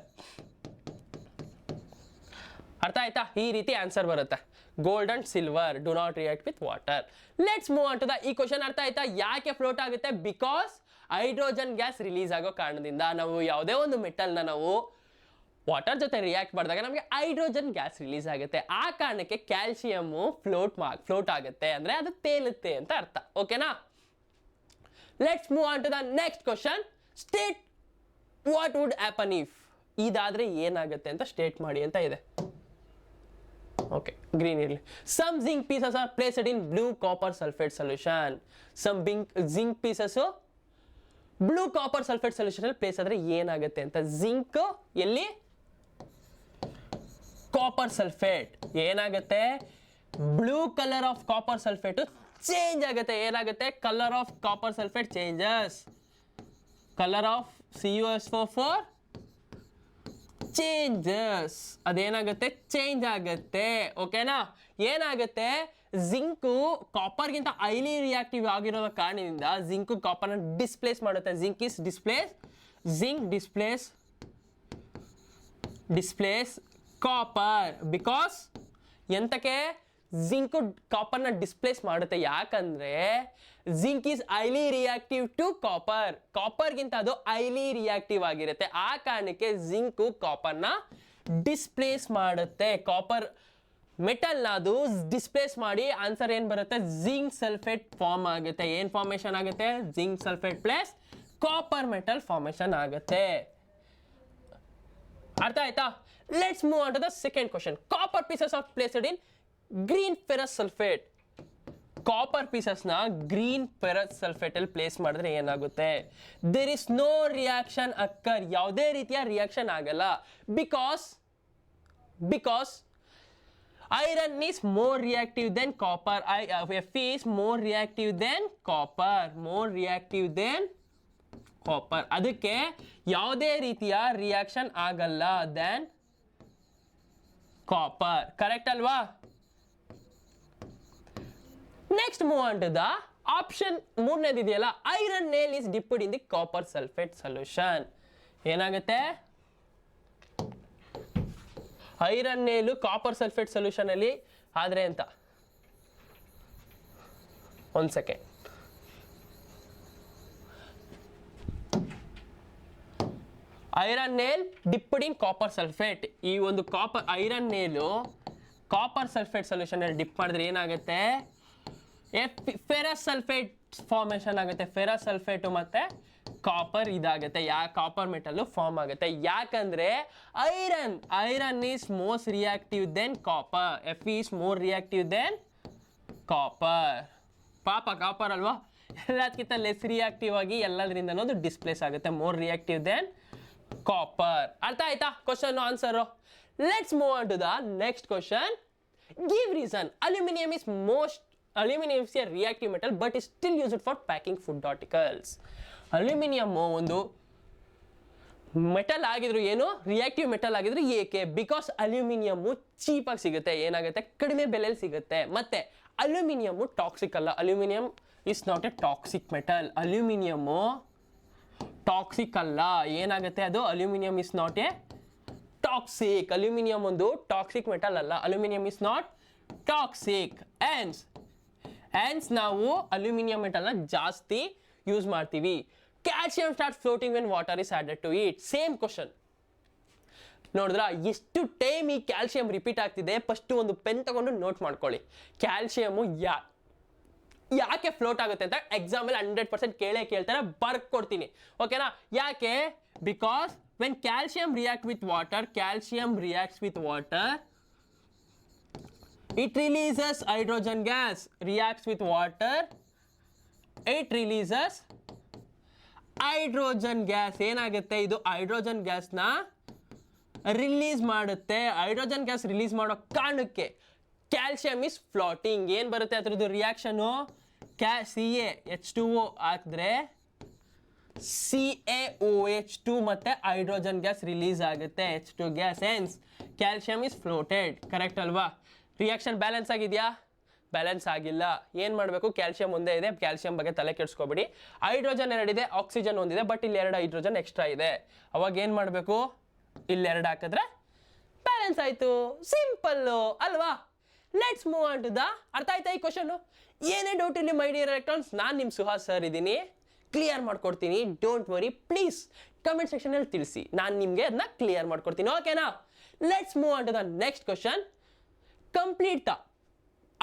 ಅರ್ಥ ಆಯ್ತಾ? ಈ ರೀತಿ ಆನ್ಸರ್ ಬರುತ್ತೆ. Gold and silver do not react with water. Let's move on to the ಈ ಕ್ವಶನ್. ಅರ್ಥ ಆಯ್ತಾ? ಯಾಕೆ ಫ್ಲೋಟ್ ಆಗುತ್ತೆ? ಬಿಕಾಸ್ ಹೈಡ್ರೋಜನ್ ಗ್ಯಾಸ್ ರಿಲೀಸ್ ಆಗೋ ಕಾರಣದಿಂದ. ನಾವು ಯಾವುದೇ ಒಂದು ಮೆಟಲ್ನ ನಾವು ವಾಟರ್ ಜೊತೆ ರಿಯಾಕ್ಟ್ ಮಾಡಿದಾಗ ನಮಗೆ ಹೈಡ್ರೋಜನ್ ಗ್ಯಾಸ್ ರಿಲೀಸ್ ಆಗುತ್ತೆ. ಆ ಕಾರಣಕ್ಕೆ ಕ್ಯಾಲ್ಸಿಯಮ್ಮು ಫ್ಲೋಟ್ ಆಗುತ್ತೆ, ಅಂದರೆ ಅದು ತೇಲುತ್ತೆ ಅಂತ ಅರ್ಥ. ಓಕೆನಾ? Let's move on to the next question. State what would happen if. ಇದಾದರೆ ಏನಾಗುತ್ತೆ ಅಂತ ಸ್ಟೇಟ್ ಮಾಡಿ ಅಂತ ಇದೆ. ಓಕೆ, ಗ್ರೀನ್ ಇರಲಿ. Some zinc pieces are placed in blue copper sulphate solution. Some zinc pieces blue copper sulphate solution ಅಲ್ಲಿ place ಆದ್ರೆ ಏನಾಗುತ್ತೆ ಅಂತ. ಜಿಂಕ್ ಎಲ್ಲಿ? ಕಾಪರ್ ಸಲ್ಫೇಟ್ ಏನಾಗುತ್ತೆ? Blue colour of copper sulphate change ಆಗುತ್ತೆ. ಏನಾಗುತ್ತೆ? Colour of copper sulphate changes. Colour of CuSO4 changes. ಅದೇನಾಗುತ್ತೆ? Change ಆಗುತ್ತೆ. ಓಕೆನಾ? ಏನಾಗುತ್ತೆ? ಜಿಂಕು ಕಾಪರ್ಗಿಂತ ಹೈಲಿ ರಿಯಾಕ್ಟಿವ್ ಆಗಿರೋ ಕಾರಣದಿಂದ ಜಿಂಕು ಕಾಪರ್ನ ಡಿಸ್ಪ್ಲೇಸ್ ಮಾಡುತ್ತೆ. Zinc displace copper. ಬಿಕಾಸ್ ಎಂತಕ್ಕೆ ಜಿಂಕು ಕಾಪರ್ನ ಡಿಸ್ಪ್ಲೇಸ್ ಮಾಡುತ್ತೆ? ಯಾಕಂದ್ರೆ zinc is highly reactive to copper. ಕಾಪರ್ಗಿಂತ ಅದು ಹೈಲಿ ರಿಯಾಕ್ಟಿವ್ ಆಗಿರುತ್ತೆ. ಆ ಕಾರಣಕ್ಕೆ ಜಿಂಕು ಕಾಪರ್ನ ಡಿಸ್ಪ್ಲೇಸ್ ಮಾಡುತ್ತೆ. ಕಾಪರ್ ಮೆಟಲ್ನ ಅದು ಡಿಸ್ಪ್ಲೇಸ್ ಮಾಡಿ ಆನ್ಸರ್ ಏನು ಬರುತ್ತೆ? ಜಿಂಕ್ ಸಲ್ಫೇಟ್ ಫಾರ್ಮ್ ಆಗುತ್ತೆ. ಏನು ಫಾರ್ಮೇಷನ್ ಆಗುತ್ತೆ? Zinc sulphate plus copper metal formation ಆಗುತ್ತೆ. ಅರ್ಥ ಆಯ್ತಾ? Let's move on to the second question. Copper pieces are placed in green ferrous sulphate. ಕಾಪರ್ ಪೀಸಸ್ನ ಗ್ರೀನ್ ಫೆರಸ್ ಸಲ್ಫೇಟ್ ಅಲ್ಲಿ ಪ್ಲೇಸ್ ಮಾಡಿದ್ರೆ ಏನಾಗುತ್ತೆ? There is no reaction occur. ಯಾವುದೇ ರೀತಿಯ ರಿಯಾಕ್ಷನ್ ಆಗಲ್ಲ. Because iron is more reactive than copper. Fe is more reactive than copper. ಅದಕ್ಕೆ ಯಾವುದೇ ರೀತಿಯ ರಿಯಾಕ್ಷನ್ ಆಗಲ್ಲ than copper. ಕರೆಕ್ಟ್ ಅಲ್ವಾ? Next move on to the option ಮೂರನೇದು ಇದೆಯಲ್ಲ, iron nail is dipped in the copper sulphate solution. ಏನಾಗುತ್ತೆ? Iron nail copper sulphate solution ಅಲ್ಲಿ ಆದ್ರೆ ಅಂತ. ಒಂದು second. Iron nail dipped in copper sulphate. ಈ ಒಂದು iron nail copper sulphate solution ಅಲ್ಲಿ ಡಿಪ್ ಮಾಡಿದ್ರೆ ಏನಾಗುತ್ತೆ? ಫೆರಸ್ ಸಲ್ಫೇಟ್ ಫಾರ್ಮೇಷನ್ ಆಗುತ್ತೆ. ಫೆರಸ್ ಸಲ್ಫೇಟು ಮತ್ತು ಕಾಪರ್ ಇದಾಗುತ್ತೆ. ಕಾಪರ್ ಮೆಟಲ್ಲು ಫಾರ್ಮ್ ಆಗುತ್ತೆ. ಯಾಕಂದರೆ iron is most reactive than copper. Fe is more reactive than copper. Copper ಅಲ್ವಾ, ಎಲ್ಲದಕ್ಕಿಂತ ಲೆಸ್ ರಿಯಾಕ್ಟಿವ್ ಆಗಿ ಎಲ್ಲದರಿಂದ ಅನ್ನೋದು ಡಿಸ್ಪ್ಲೇಸ್ ಆಗುತ್ತೆ. More reactive than copper. ಅರ್ಥ ಆಯ್ತಾ question answer? Let's move on to the next question. Give reason. Aluminium is a reactive metal but is still used for packing food articles. Aluminium ಒಂದು metal ಆಗಿದ್ರು, ಏನು reactive metal ಆಗಿದ್ರು ಏಕೆ? Because aluminium ಚೀಪಾಗಿ ಸಿಗುತ್ತೆ. ಏನಾಗುತ್ತೆ, ಕಡಿಮೆ ಬೆಲೆಯಲ್ಲಿ ಸಿಗುತ್ತೆ. ಮತ್ತೆ ಅಲ್ಯೂಮಿನಿಯಮ್ಮು ಟಾಕ್ಸಿಕ್ ಅಲ್ಲ. Aluminium is not a toxic metal. Aluminium toxic ಅಲ್ಲ. ಏನಾಗುತ್ತೆ ಅದು? Aluminium is not a toxic. Aluminium ಒಂದು ಟಾಕ್ಸಿಕ್ ಮೆಟಲ್ ಅಲ್ಲ. Aluminium is not toxic. Hence ನಾವು ಅಲ್ಯೂಮಿನಿಯಂ ಮೆಟಲ್ನ ಜಾಸ್ತಿ ಯೂಸ್ ಮಾಡ್ತೀವಿ. Calcium start floating when water is added to it. Same question ನೋಡಿದ್ರ, ಎಷ್ಟು ಟೈಮ್ ಈ ಕ್ಯಾಲ್ಸಿಯಂ ರಿಪೀಟ್ ಆಗ್ತಿದೆ? ಫಸ್ಟ್ ಒಂದು ಪೆನ್ ತಗೊಂಡು ನೋಟ್ ಮಾಡ್ಕೊಳ್ಳಿ. ಕ್ಯಾಲ್ಸಿಯಮು ಯಾಕೆ ಫ್ಲೋಟ್ ಆಗುತ್ತೆ ಅಂತ ಎಕ್ಸಾಮಲ್ಲಿ 100% ಕೇಳ್ತಾರೆ, ಬರ್ಕೊಡ್ತೀನಿ. ಓಕೆನಾ? ಯಾಕೆ? Because when calcium react with water, it releases hydrogen gas. Reacts with water, it releases hydrogen gas. ಏನಾಗುತ್ತೆ, ಇದು ಹೈಡ್ರೋಜನ್ ಗ್ಯಾಸ್ನ ರಿಲೀಸ್ ಮಾಡುತ್ತೆ. ಹೈಡ್ರೋಜನ್ ಗ್ಯಾಸ್ ರಿಲೀಸ್ ಮಾಡೋ ಕಾರಣಕ್ಕೆ ಕ್ಯಾಲ್ಸಿಯಂ ಇಸ್ ಫ್ಲೋಟಿಂಗ್. ಏನು ಬರುತ್ತೆ ಅದರದ್ದು ರಿಯಾಕ್ಷನು? CaH2O ಹಾಕಿದ್ರೆ CaOH2 ಮತ್ತೆ ಹೈಡ್ರೋಜನ್ ಗ್ಯಾಸ್ ರಿಲೀಸ್ ಆಗುತ್ತೆ, H2 gas. Hence calcium is floated. Correct ಅಲ್ವಾ? ರಿಯಾಕ್ಷನ್ ಬ್ಯಾಲೆನ್ಸ್ ಆಗಿದೆಯಾ? ಬ್ಯಾಲೆನ್ಸ್ ಆಗಿಲ್ಲ. ಏನು ಮಾಡಬೇಕು? ಕ್ಯಾಲ್ಸಿಯಂ ಒಂದೇ ಇದೆ, ಕ್ಯಾಲ್ಸಿಯಂ ಬಗ್ಗೆ ತಲೆ ಕೆಡಿಸ್ಕೊಬೇಡಿ. ಹೈಡ್ರೋಜನ್ 2 ಇದೆ, ಆಕ್ಸಿಜನ್ 1 ಇದೆ, ಬಟ್ ಇಲ್ಲಿ 2 ಹೈಡ್ರೋಜನ್ ಎಕ್ಸ್ಟ್ರಾ ಇದೆ. ಅವಾಗ ಏನು ಮಾಡಬೇಕು? ಇಲ್ಲಿ 2 ಹಾಕಿದ್ರೆ ಬ್ಯಾಲೆನ್ಸ್ ಆಯಿತು. ಸಿಂಪಲ್ಲು ಅಲ್ವಾ? Let's move on to the. ಅರ್ಥ ಆಯ್ತಾ ಈ ಕ್ವಶನು? ಏನೇ ಡೌಟ್ ಇಲ್ಲಿ ಮೈ ಡಿಯರ್ ಎಲೆಕ್ಟ್ರಾನ್ಸ್, ನಾನು ನಿಮ್ಮ ಸುಹಾಸ್ ಸರ್ ಇದ್ದೀನಿ, ಕ್ಲಿಯರ್ ಮಾಡ್ಕೊಡ್ತೀನಿ. ಡೋಂಟ್ ವರಿ, ಪ್ಲೀಸ್ ಕಮೆಂಟ್ ಸೆಕ್ಷನಲ್ಲಿ ತಿಳಿಸಿ, ನಾನು ನಿಮಗೆ ಅದನ್ನ ಕ್ಲಿಯರ್ ಮಾಡ್ಕೊಡ್ತೀನಿ. ಓಕೆನಾ? Let's move on to the next question. Complete the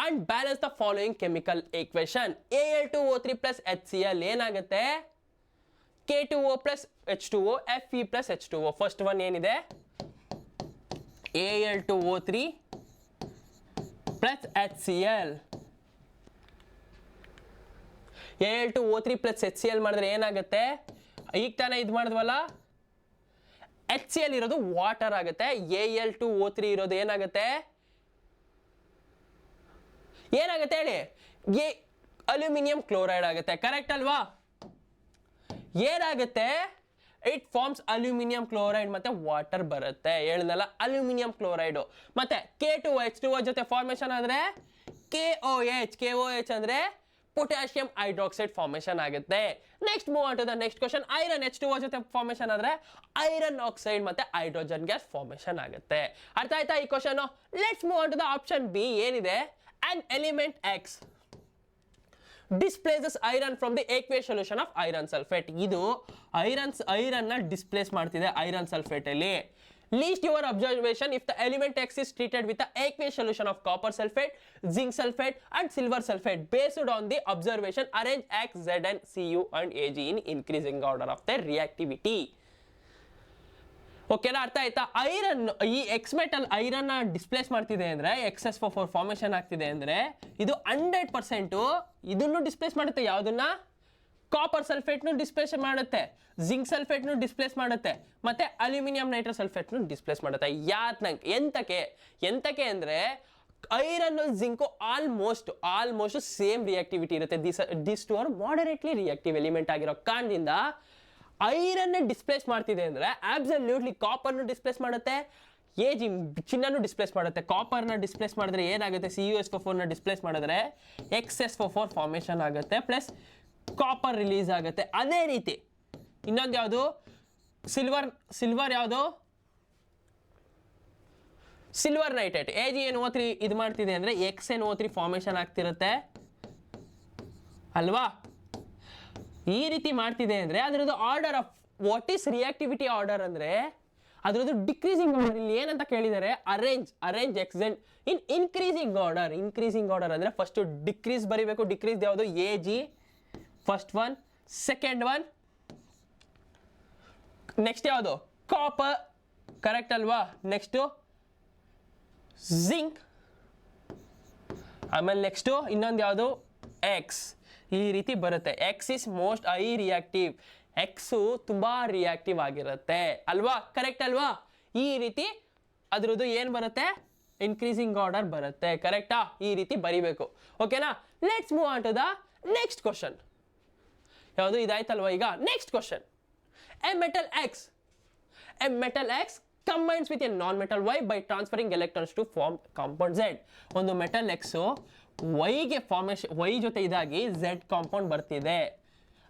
and balance the following chemical equation. Al2O3 plus HCl ಏನಾಗುತ್ತೆ? K2O plus H2O, Fe plus H2O. First one ಏನಿದೆ? Al2O3 plus HCl. Al2O3 plus HCl ಮಾಡಿದ್ರೆ ಏನಾಗುತ್ತೆ? ಈಗ ತಾನೇ ಇದು ಮಾಡಿದ್ವಲ್ಲ, HCl ಇರೋದು water ಆಗುತ್ತೆ. Al2O3 ಇರೋದು ಏನಾಗುತ್ತೆ ಹೇಳಿ? ಅಲ್ಯೂಮಿನಿಯಂ ಕ್ಲೋರೈಡ್ ಆಗುತ್ತೆ. ಕರೆಕ್ಟ್ ಅಲ್ವಾ? ಏನಾಗುತ್ತೆ? ಇಟ್ ಫಾರ್ಮ್ಸ್ ಅಲ್ಯೂಮಿನಿಯಂ ಕ್ಲೋರೈಡ್ ಮತ್ತೆ ವಾಟರ್ ಬರುತ್ತೆ. ಹೇಳಿದ್ನಲ್ಲ, ಅಲ್ಯೂಮಿನಿಯಂ ಕ್ಲೋರೈಡು ಮತ್ತೆ K2H2O ಜೊತೆ ಫಾರ್ಮೇಷನ್ ಆದರೆ KOH ಅಂದರೆ ಪೊಟ್ಯಾಷಿಯಂ ಹೈಡ್ರಾಕ್ಸೈಡ್ ಫಾರ್ಮೇಷನ್ ಆಗುತ್ತೆ. Next move on to the next question. Iron H2O ಜೊತೆ ಫಾರ್ಮೇಷನ್ ಆದರೆ ಐರನ್ ಆಕ್ಸೈಡ್ ಮತ್ತೆ ಹೈಡ್ರೋಜನ್ ಗ್ಯಾಸ್ ಫಾರ್ಮೇಷನ್ ಆಗುತ್ತೆ. ಅರ್ಥ ಆಯ್ತಾ ಈ question? Let's move on to the option B. ಏನಿದೆ? An element X displaces iron from the aqueous solution of iron sulfate. ಇದು iron ನ ಡಿಸ್ಪ್ಲೇಸ್ ಮಾಡ್ತಿದೆ ಐರನ್ ಸಲ್ಫೇಟ್ ಅಲ್ಲಿ. Least your observation if the element X is treated with the aqueous solution of copper sulfate, zinc sulfate and silver sulfate. Based on the observation, arrange X, Zn, Cu and Ag in increasing order of their reactivity. ಓಕೆನಾ? ಅರ್ಥ ಆಯ್ತಾ? Iron, ಈ X metal iron displays ಮಾಡ್ತಿದೆ ಅಂದರೆ, XsO4 formation ಆಗ್ತಿದೆ ಅಂದರೆ, ಇದು 100% ಇದನ್ನು ಡಿಸ್ಪ್ಲೇಸ್ ಮಾಡುತ್ತೆ. ಯಾವುದನ್ನ? ಕಾಪರ್ ಸಲ್ಫೇಟ್ನು ಡಿಸ್ಪ್ಲೇಸ್ ಮಾಡುತ್ತೆ, ಜಿಂಕ್ ಸಲ್ಫೇಟ್ನು ಡಿಸ್ಪ್ಲೇಸ್ ಮಾಡುತ್ತೆ, ಮತ್ತೆ ಅಲ್ಯೂಮಿನಿಯಂ ನೈಟ್ರೋ ಸಲ್ಫೇಟ್ನು ಡಿಸ್ಪ್ಲೇಸ್ ಮಾಡುತ್ತೆ. ಎಂತಕ್ಕೆ ಅಂದರೆ iron zinc almost same reactivity ಇರುತ್ತೆ. This two are moderately reactive element ಆಗಿರೋ ಕಾರಣದಿಂದ ಐರನ್ನೇ ಡಿಸ್ಪ್ಲೇಸ್ ಮಾಡ್ತಿದೆ ಅಂದರೆ ಆಬ್ಸಲ್ಯೂಟ್ಲಿ ಕಾಪರ್ನು ಡಿಸ್ಪ್ಲೇಸ್ ಮಾಡುತ್ತೆ, ಚಿನ್ನನು ಡಿಸ್ಪ್ಲೇಸ್ ಮಾಡುತ್ತೆ. ಕಾಪರ್ನ ಡಿಸ್ಪ್ಲೇಸ್ ಮಾಡಿದ್ರೆ ಏನಾಗುತ್ತೆ? CuSO4ನ ಡಿಸ್ಪ್ಲೇಸ್ ಮಾಡಿದ್ರೆ XsO4 ಫಾರ್ಮೇಷನ್ ಆಗುತ್ತೆ, ಪ್ಲಸ್ ಕಾಪರ್ ರಿಲೀಸ್ ಆಗುತ್ತೆ. ಅದೇ ರೀತಿ ಇನ್ನೊಂದು ಯಾವುದು? ಸಿಲ್ವರ್ ಯಾವುದು? ಸಿಲ್ವರ್ ನೈಟ್ರೇಟ್ AgNO3 ಇದು ಮಾಡ್ತಿದೆ ಅಂದರೆ XnO3 ಫಾರ್ಮೇಷನ್ ಆಗ್ತಿರುತ್ತೆ ಅಲ್ವಾ? ಈ ರೀತಿ ಮಾಡ್ತಿದೆ ಅಂದರೆ ಅದರದ್ದು order of what is reactivity order ಅಂದರೆ ಅದರದ್ದು ಡಿಕ್ರೀಸಿಂಗ್ ಆರ್ಡರ್ ಇಲ್ಲಿ ಏನಂತ ಕೇಳಿದ್ದಾರೆ, ಅರೇಂಜ್ ಎಕ್ಸೆಂಟ್ ಇನ್ ಇನ್ಕ್ರೀಸಿಂಗ್ ಆರ್ಡರ್ ಅಂದರೆ ಫಸ್ಟ್ ಡಿಕ್ರೀಸ್ ಬರಿಬೇಕು. ಡಿಕ್ರೀಸ್ ಯಾವುದು, A G first one, second one, next ಯಾವುದು ಕಾಪರ್, ಕರೆಕ್ಟ್ ಅಲ್ವಾ, ನೆಕ್ಸ್ಟು ಜಿಂಕ್, ಆಮೇಲೆ ನೆಕ್ಸ್ಟು ಇನ್ನೊಂದು ಯಾವುದು ಎಕ್ಸ್. ಈ ರೀತಿ ಬರುತ್ತೆ. X is most I reactive, x ತುಂಬ ರಿಯಾಕ್ಟಿವ್ ಆಗಿರುತ್ತೆ ಅಲ್ವಾ, ಕರೆಕ್ಟ್ ಅಲ್ವಾ. ಈ ರೀತಿ ಅದ್ರದ್ದು ಏನು ಬರುತ್ತೆ, ಇನ್ಕ್ರೀಸಿಂಗ್ ಆರ್ಡರ್ ಬರುತ್ತೆ, ಕರೆಕ್ಟಾ. ಈ ರೀತಿ ಬರಿಬೇಕು, ಓಕೆನಾ. Let's move on to the next question. ಯಾವುದು ಇದಾಯ್ತಲ್ವಾ. ಈಗ next question, a metal X combines with a non-metal Y by transferring electrons to form compound Z. ಒಂದು ಮೆಟಲ್ ಎಕ್ಸು ವೈಗೆ ಫಾರ್ಮೇಶನ್, ವೈ ಜೊತೆ ಇದಾಗಿ ಝೆಡ್ ಕಾಂಪೌಂಡ್ ಬರ್ತಿದೆ.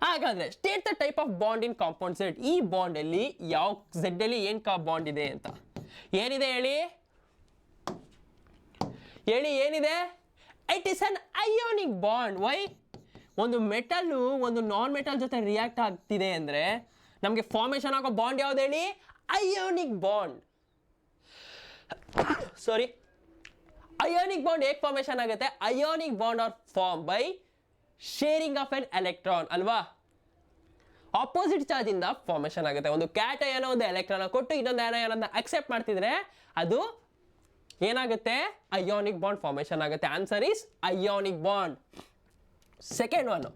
ಹಾಗಾದ್ರೆ state the type of bond in compound Z. ಈ bond ಅಲ್ಲಿ ಯಾವ Z ಅಲ್ಲಿ ಏನ್ ಬಾಂಡ್ ಇದೆ ಅಂತ ಏನಿದೆ ಹೇಳಿ ಏನಿದೆ. It is an ionic bond. Why, ಒಂದು ಮೆಟಲ್ಲು ಒಂದು ನಾನ್ ಮೆಟಲ್ ಜೊತೆ ರಿಯಾಕ್ಟ್ ಆಗ್ತಿದೆ ಅಂದ್ರೆ ನಮಗೆ ಫಾರ್ಮೇಶನ್ ಆಗೋ ಬಾಂಡ್ ಯಾವ್ದು ಹೇಳಿ, ionic bond. Sorry, ionic bond ಹೇಗೆ ಫಾರ್ಮೇಶನ್ ಆಗುತ್ತೆ, ionic bond are form by sharing of an electron ಅಲ್ವಾ. ಆಪೋಸಿಟ್ ಚಾರ್ಜ್ ಇಂದ ಫಾರ್ಮೇಶನ್ ಆಗುತ್ತೆ. ಒಂದು ಕ್ಯಾಟಯನ್ ಒಂದು ಎಲೆಕ್ಟ್ರಾನ್ ಕೊಟ್ಟು ಇನ್ನೊಂದು ಅಯಾನ್ ಅಕ್ಸೆಪ್ಟ್ ಮಾಡ್ತಿದ್ರೆ ಅದು ಏನಾಗುತ್ತೆ, ಅಯೋನಿಕ್ ಬಾಂಡ್ ಫಾರ್ಮೇಶನ್ ಆಗುತ್ತೆ. Answer is ionic bond. Second one,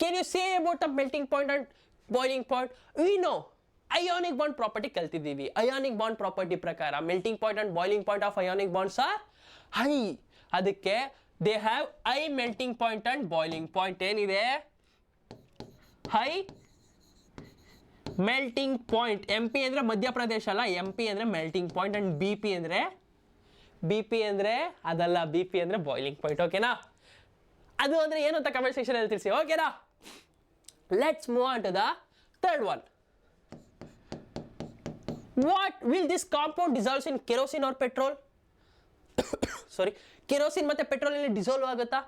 can you say about the melting point and boiling point. We know ionic bond property ಕಲ್ತಿದ್ದೀವಿ. ಅಯೋನಿಕ್ ಬಾಂಡ್ ಪ್ರಾಪರ್ಟಿ ಪ್ರಕಾರ melting point and boiling point of ionic bonds are high. ಅದಕ್ಕೆ they have high melting point and boiling point. ಏನಿದೆ, high melting point. M P ಅಂದರೆ ಮಧ್ಯಪ್ರದೇಶ ಅಲ್ಲ, M P ಅಂದರೆ melting point and B P ಅಂದರೆ ಅದಲ್ಲ, B P ಅಂದರೆ boiling point, ಓಕೆನಾ. ಅದು ಅಂದರೆ ಏನು ಅಂತ ಕಮೆಂಟ್ ಸೆಕ್ಷನ್ ಅಲ್ಲಿ ತಿಳಿಸಿ, ಓಕೆನಾ. Let's move on to the third one. What will this compound dissolve in kerosene or petrol? Sorry, kerosene ಮತ್ತೆ ಪೆಟ್ರೋಲ್ ಅಲ್ಲಿ ಡಿಸಾಲ್ವ್ ಆಗುತ್ತಾ?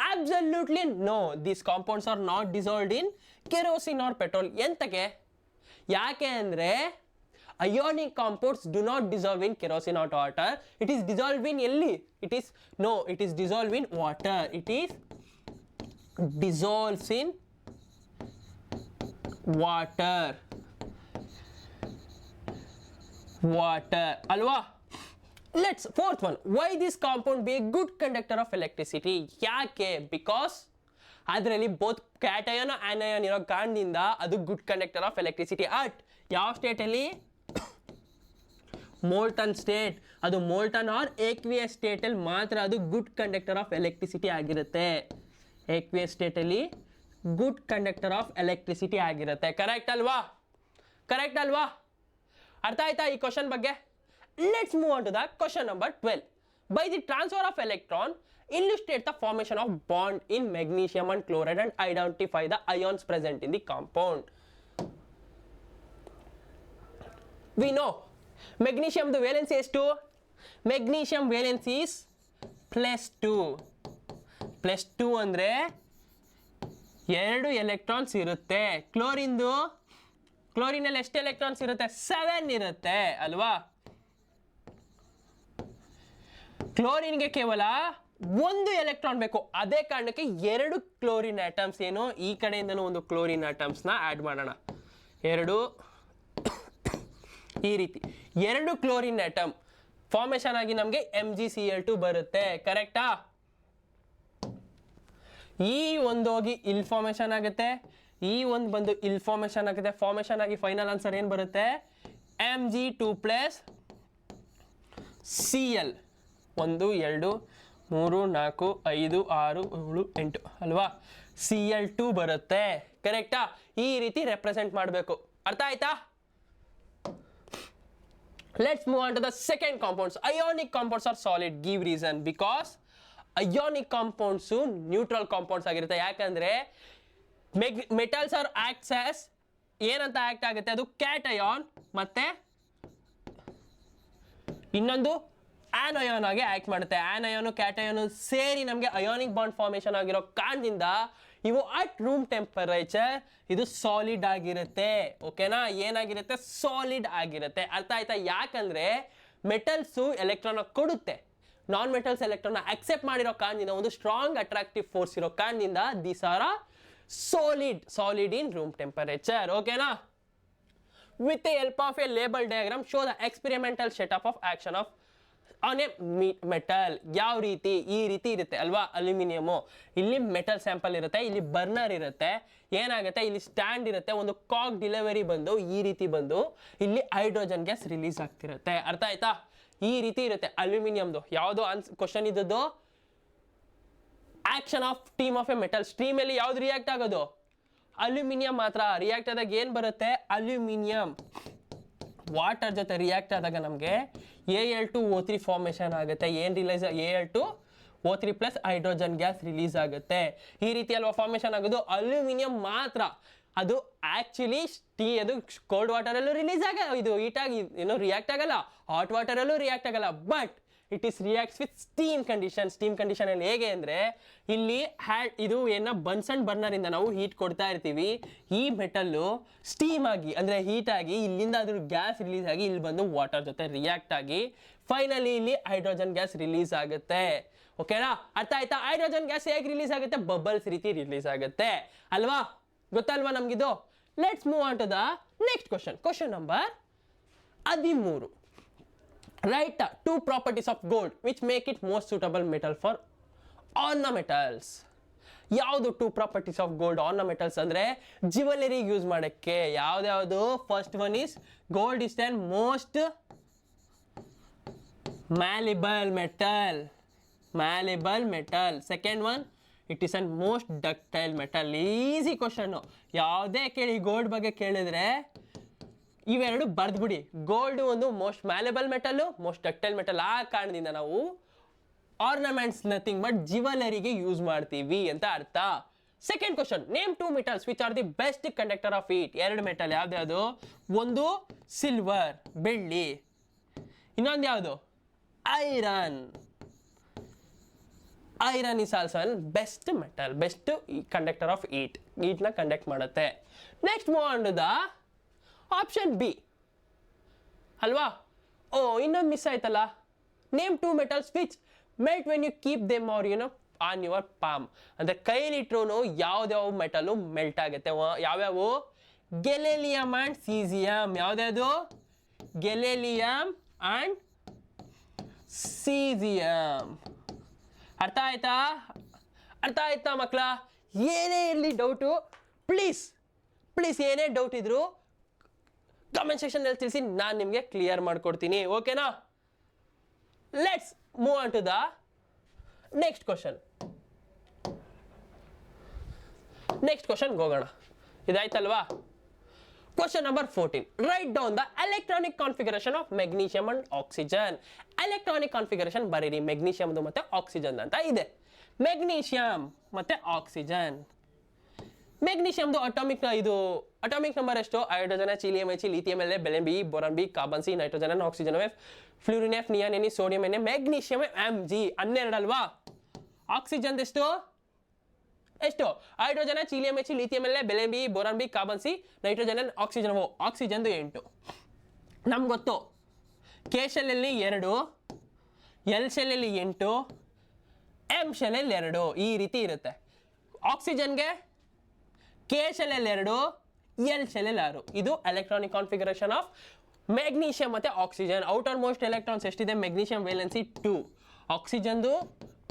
Absolutely no. These compounds are not dissolved in kerosene or petrol. ಎಂತಕ್ಕೆ? ಯಾಕೆ ಅಂದ್ರೆ ionic compounds do not dissolve in kerosene or water. It is dissolved in ಎಲ್ಲಿ? It is dissolved in water. It is dissolves in water ಅಲ್ವಾ. Let's fourth one, why this compound be a good conductor of electricity. ಯಾಕೆ, because ಅದರಲ್ಲಿ both cation anion ಇರೋ ಕಾರಣದಿಂದ ಅದು good conductor of electricity. At ಯಾವ ಸ್ಟೇಟಲ್ಲಿ, molten state. ಅದು molten or aqueous ಸ್ಟೇಟಲ್ಲಿ ಮಾತ್ರ ಅದು ಗುಡ್ ಕಂಡಕ್ಟರ್ ಆಫ್ ಎಲೆಕ್ಟ್ರಿಸಿಟಿ ಆಗಿರುತ್ತೆ. ಏಕ್ವಿಯಸ್ ಸ್ಟೇಟಲ್ಲಿ ಗುಡ್ ಕಂಡಕ್ಟರ್ ಆಫ್ ಎಲೆಕ್ಟ್ರಿಸಿಟಿ ಆಗಿರುತ್ತೆ, ಕರೆಕ್ಟ್ ಅಲ್ವಾ. ಅರ್ಥ ಆಯ್ತಾ ಈ ಕ್ವಶನ್ ಬಗ್ಗೆ. Let's move on to the question number 12. By the transfer of electron illustrate the formation of bond in magnesium and chloride and identify the ions present in the compound. We know magnesium the valence is 2. Magnesium valence is +2. +2 ಅಂದ್ರೆ 2 electrons ಇರುತ್ತೆ. ಕ್ಲೋರಿನಲ್ಲಿ ಎಷ್ಟು electrons ಇರುತ್ತೆ, 7 ಇರುತ್ತೆ ಅಲ್ವಾ. ಕ್ಲೋರಿನ್ಗೆ ಕೇವಲ 1 electron ಬೇಕು. ಅದೇ ಕಾರಣಕ್ಕೆ 2 ಕ್ಲೋರಿನ್ ಆಟಮ್ಸ್, ಏನು ಈ ಕಡೆಯಿಂದನೂ ಒಂದು ಕ್ಲೋರಿನ್ ಆಟಮ್ಸ್ನ ಆ್ಯಡ್ ಮಾಡೋಣ. 2 ಈ ರೀತಿ 2 ಕ್ಲೋರಿನ್ ಆಟಮ್ ಫಾರ್ಮೇಶನ್ ಆಗಿ ನಮಗೆ MgCl2 ಬರುತ್ತೆ, ಕರೆಕ್ಟಾ. ಈ ಒಂದು ಹೋಗಿ ಇಲ್ಲಿ ಫಾರ್ಮೇಶನ್ ಆಗುತ್ತೆ, ಈ ಒಂದು ಬಂದು ಇಲ್ಲಿ ಫಾರ್ಮೇಶನ್ ಆಗುತ್ತೆ. ಫಾರ್ಮೇಶನ್ ಆಗಿ ಫೈನಲ್ ಆನ್ಸರ್ ಏನು ಬರುತ್ತೆ, Mg2+ Cl. 1 2 3 4 5 6 7 8 ಅಲ್ವಾ, Cl2 ಬರುತ್ತೆ, ಕರೆಕ್ಟಾ. ಈ ರೀತಿ ರೆಪ್ರೆಸೆಂಟ್ ಮಾಡಬೇಕು, ಅರ್ಥ ಆಯ್ತಾ. Let's move on to the second compounds. Ionic compounds are solid. Give reason. Because ionic compounds neutral compounds ಆಗಿರುತ್ತೆ. ಯಾಕಂದ್ರೆ ಮೆಟಲ್ಸ್ ಆರ್ ಆಕ್ಟ್ಸ್ ಆಸ್ ಏನಂತ ಆಕ್ಟ್ ಆಗುತ್ತೆ, ಅದು ಕ್ಯಾಟಯಾನ್ ಮತ್ತೆ ಇನ್ನೊಂದು ಆನಯಾನ್ ಆಗಿ ಆಕ್ಟ್ ಮಾಡುತ್ತೆ. ಆನಯಾನು ಕ್ಯಾಟಯಾನು ಸೇರಿ ನಮಗೆ ಅಯಾನಿಕ್ ಬಾಂಡ್ ಫಾರ್ಮೇಶನ್ ಆಗಿರೋ ಕಾರಣದಿಂದ ಇವು ಅಟ್ ರೂಮ್ ಟೆಂಪರೇಚರ್ ಇದು ಸಾಲಿಡ್ ಆಗಿರುತ್ತೆ. ಓಕೆನಾ, ಏನಾಗಿರುತ್ತೆ, ಸಾಲಿಡ್ ಆಗಿರುತ್ತೆ. ಅರ್ಥ ಆಯ್ತಾ? ಯಾಕಂದ್ರೆ ಮೆಟಲ್ಸು ಎಲೆಕ್ಟ್ರಾನ್ ಕೊಡುತ್ತೆ, ನಾನ್ ಮೆಟಲ್ಸ್ ಎಲೆಕ್ಟ್ರಾನ್ ಅಕ್ಸೆಪ್ಟ್ ಮಾಡಿರೋ ಕಾರಣದಿಂದ, ಒಂದು ಸ್ಟ್ರಾಂಗ್ ಅಟ್ರಾಕ್ಟಿವ್ ಫೋರ್ಸ್ ಇರೋ ಕಾರಣದಿಂದ these are solid in room temperature. ಓಕೆನಾ? With the help of a label diagram, show the experimental setup of action of on a metal. ಯಾವ ರೀತಿ, ಈ ರೀತಿ ಇರುತ್ತೆ ಅಲ್ವಾ, ಅಲ್ಯೂಮಿನಿಯಮು. ಇಲ್ಲಿ ಮೆಟಲ್ ಸ್ಯಾಂಪಲ್ ಇರುತ್ತೆ, ಇಲ್ಲಿ ಬರ್ನರ್ ಇರುತ್ತೆ. ಏನಾಗುತ್ತೆ, ಇಲ್ಲಿ ಸ್ಟ್ಯಾಂಡ್ ಇರುತ್ತೆ, ಒಂದು ಕಾಕ್ ಡೆಲಿವರಿ ಬಂದು ಈ ರೀತಿ ಬಂದು ಇಲ್ಲಿ ಹೈಡ್ರೋಜನ್ ಗ್ಯಾಸ್ ರಿಲೀಸ್ ಆಗ್ತಿರುತ್ತೆ. ಅರ್ಥ ಆಯ್ತಾ? ಈ ರೀತಿ ಇರುತ್ತೆ ಅಲ್ಯೂಮಿನಿಯಮ್ದು. ಯಾವುದು ಕ್ವಶನ್ ಇದ್ದದ್ದು, action of steam of a metal. ಸ್ಟ್ರೀಮಲ್ಲಿ ಯಾವ್ದು ರಿಯಾಕ್ಟ್ ಆಗೋದು, ಅಲ್ಯೂಮಿನಿಯಂ ಮಾತ್ರ. ರಿಯಾಕ್ಟ್ ಆದಾಗ ಏನು ಬರುತ್ತೆ, ಅಲ್ಯೂಮಿನಿಯಂ ವಾಟರ್ ಜೊತೆ ರಿಯಾಕ್ಟ್ ಆದಾಗ ನಮಗೆ Al2O3 ಫಾರ್ಮೇಷನ್ ಆಗುತ್ತೆ. ಏನು release, Al2O3 plus hydrogen gas release ಆಗುತ್ತೆ. ಈ ರೀತಿ ಅಲ್ವಾ ಫಾರ್ಮೇಷನ್ ಆಗೋದು. ಅಲ್ಯೂಮಿನಿಯಂ ಮಾತ್ರ ಅದು ಆಕ್ಚುಲಿ ಅದು ಕೋಲ್ಡ್ ವಾಟರಲ್ಲೂ ರಿಲೀಸ್ ಆಗಲ್ಲ, ಇದು ಹೀಟಾಗಿ ಏನೋ ರಿಯಾಕ್ಟ್ ಆಗಲ್ಲ, ಹಾಟ್ ವಾಟರಲ್ಲೂ ರಿಯಾಕ್ಟ್ ಆಗಲ್ಲ. But it is reacts with steam condition. Steam condition ಅಲ್ಲಿ ಹೇಗೆ ಅಂದರೆ, ಇಲ್ಲಿ ಇದು ಬನ್ಸನ್ ಬರ್ನರ್ ಇಂದ ನಾವು ಹೀಟ್ ಕೊಡ್ತಾ ಇರ್ತೀವಿ. ಈ ಮೆಟಲ್ಲು ಸ್ಟೀಮ್ ಆಗಿ ಅಂದರೆ ಹೀಟ್ ಆಗಿ ಇಲ್ಲಿಂದ ಅದ್ರ ಗ್ಯಾಸ್ ರಿಲೀಸ್ ಆಗಿ ಇಲ್ಲಿ ಬಂದು ವಾಟರ್ ಜೊತೆ ರಿಯಾಕ್ಟ್ ಆಗಿ ಫೈನಲಿ ಇಲ್ಲಿ ಹೈಡ್ರೋಜನ್ ಗ್ಯಾಸ್ ರಿಲೀಸ್ ಆಗುತ್ತೆ. ಓಕೆನಾ? ಅರ್ಥ ಆಯ್ತಾ? ಹೈಡ್ರೋಜನ್ ಗ್ಯಾಸ್ ಹೇಗೆ ರಿಲೀಸ್ ಆಗುತ್ತೆ, ಬಬಲ್ಸ್ ರೀತಿ ರಿಲೀಸ್ ಆಗುತ್ತೆ ಅಲ್ವಾ? ಗೊತ್ತಲ್ವಾ ನಮಗಿದು? Let's move on to the next question. Question number 13. Write the 2 properties of gold which make it most suitable metal for ornamentals. ಯಾವುದು 2 ಪ್ರಾಪರ್ಟೀಸ್ ಆಫ್ ಗೋಲ್ಡ್ ಆರ್ನಮೆಂಟಲ್ಸ್ ಅಂದರೆ ಜ್ಯುವೆಲರಿ ಯೂಸ್ ಮಾಡೋಕ್ಕೆ? ಯಾವ್ದು? First one is gold is an most malleable metal. Second one it is an most ductile metal. Easy question. ಯಾವುದೇ ಕೇಳಿ gold ಬಗ್ಗೆ ಕೇಳಿದ್ರೆ ಇವೆರಡು ಬರ್ದ್ಬಿಡಿ. ಗೋಲ್ಡ್ ಒಂದು most malleable metal, most ductile metal. ಆ ಕಾರಣದಿಂದ ನಾವು ಆರ್ನಮೆಂಟ್ಸ್ ನಥಿಂಗ್ ಬಟ್ ಜ್ಯುವೆಲರಿಗೆ ಯೂಸ್ ಮಾಡ್ತೀವಿ ಅಂತ ಅರ್ಥ. Second question, name 2 metals which are the best conductor of heat. 2 metal ಯಾವ್ದು? ಒಂದು ಸಿಲ್ವರ್, ಬೆಳ್ಳಿ. ಇನ್ನೊಂದು ಯಾವುದು? Iron. Iron is also an best metal, best conductor of ಹೀಟ್ನ ಕಂಡಕ್ಟ್ ಮಾಡುತ್ತೆ. Next move on to the option B ಅಲ್ವಾ? ಇನ್ನೊಂದು miss ಆಯ್ತಲ್ಲ. Name 2 metals which melt when you keep them are on your palm. ಅಂದರೆ ಕೈಲಿಟ್ರು ಯಾವ್ದ್ಯಾವ metal melt ಆಗುತ್ತೆ. ಯಾವ್ಯಾವು? Gallium and caesium. ಯಾವ್ದ್ಯಾವುದು? Gallium and caesium. ಅರ್ಥ ಆಯ್ತಾ ಮಕ್ಕಳ? ಏನೇ ಇರಲಿ ಡೌಟು, ಪ್ಲೀಸ್ ಏನೇ ಡೌಟ್ ಇದ್ರು ಕಮೆಂಟ್ ಸೆಕ್ಷನಲ್ಲಿ ತಿಳಿಸಿ, ನಾನು ನಿಮಗೆ ಕ್ಲಿಯರ್ ಮಾಡ್ಕೊಡ್ತೀನಿ. ಓಕೆನಾ? Let's move on to the next question ಹೋಗೋಣ. ಇದಾಯ್ತಲ್ವಾ? Question number 14. Right down the electronic configuration of magnesium and oxygen. Electronic configuration ಬರೀರಿ, ಮೆಗ್ನೀಷಿಯಮ್ದು ಮತ್ತೆ ಆಕ್ಸಿಜನ್ ಅಂತ ಇದೆ. ಮೆಗ್ನೀಷಿಯಮ್ ಮತ್ತೆ ಆಕ್ಸಿಜನ್. ಮೆಗ್ನೀಷಿಯಮ್ದು ಅಟಾಮಿಕ್ ನಂಬರ್ ಎಷ್ಟು? Hydrogen H, helium H, lithium L, beryllium B, boron B, carbon C, nitrogen N, oxygen F, fluorine F, neon N, sodium N, magnesium Mg. 12 ಅಲ್ವಾ? Oxygen ಎಷ್ಟು? Hydrogen H, helium H, lithium L, beryllium B, boron B, carbon C, nitrogen N, oxygen O. ಆಕ್ಸಿಜನ್ದು 8. ನಮ್ಗೆ ಗೊತ್ತು, K ಶೆಲ್ಲಲ್ಲಿ 2, L ಶೆಲ್ಲಲ್ಲಿ 8, M ಶೆಲ್ಲಲ್ಲಿ 2. ಈ ರೀತಿ ಇರುತ್ತೆ. ಆಕ್ಸಿಜನ್ಗೆ K ಶೆಲ್ಲಲ್ಲಿ 2, L ಶೆಲ್ಲಲ್ಲಿ 6. ಇದು electronic configuration of magnesium ಮತ್ತೆ ಆಕ್ಸಿಜನ್. ಔಟರ್ ಮೋಸ್ಟ್ ಎಲೆಕ್ಟ್ರಾನ್ಸ್ ಎಷ್ಟಿದೆ? ಮೆಗ್ನೀಷಿಯಂ ವೇಲೆನ್ಸಿ 2, ಆಕ್ಸಿಜನ್ದು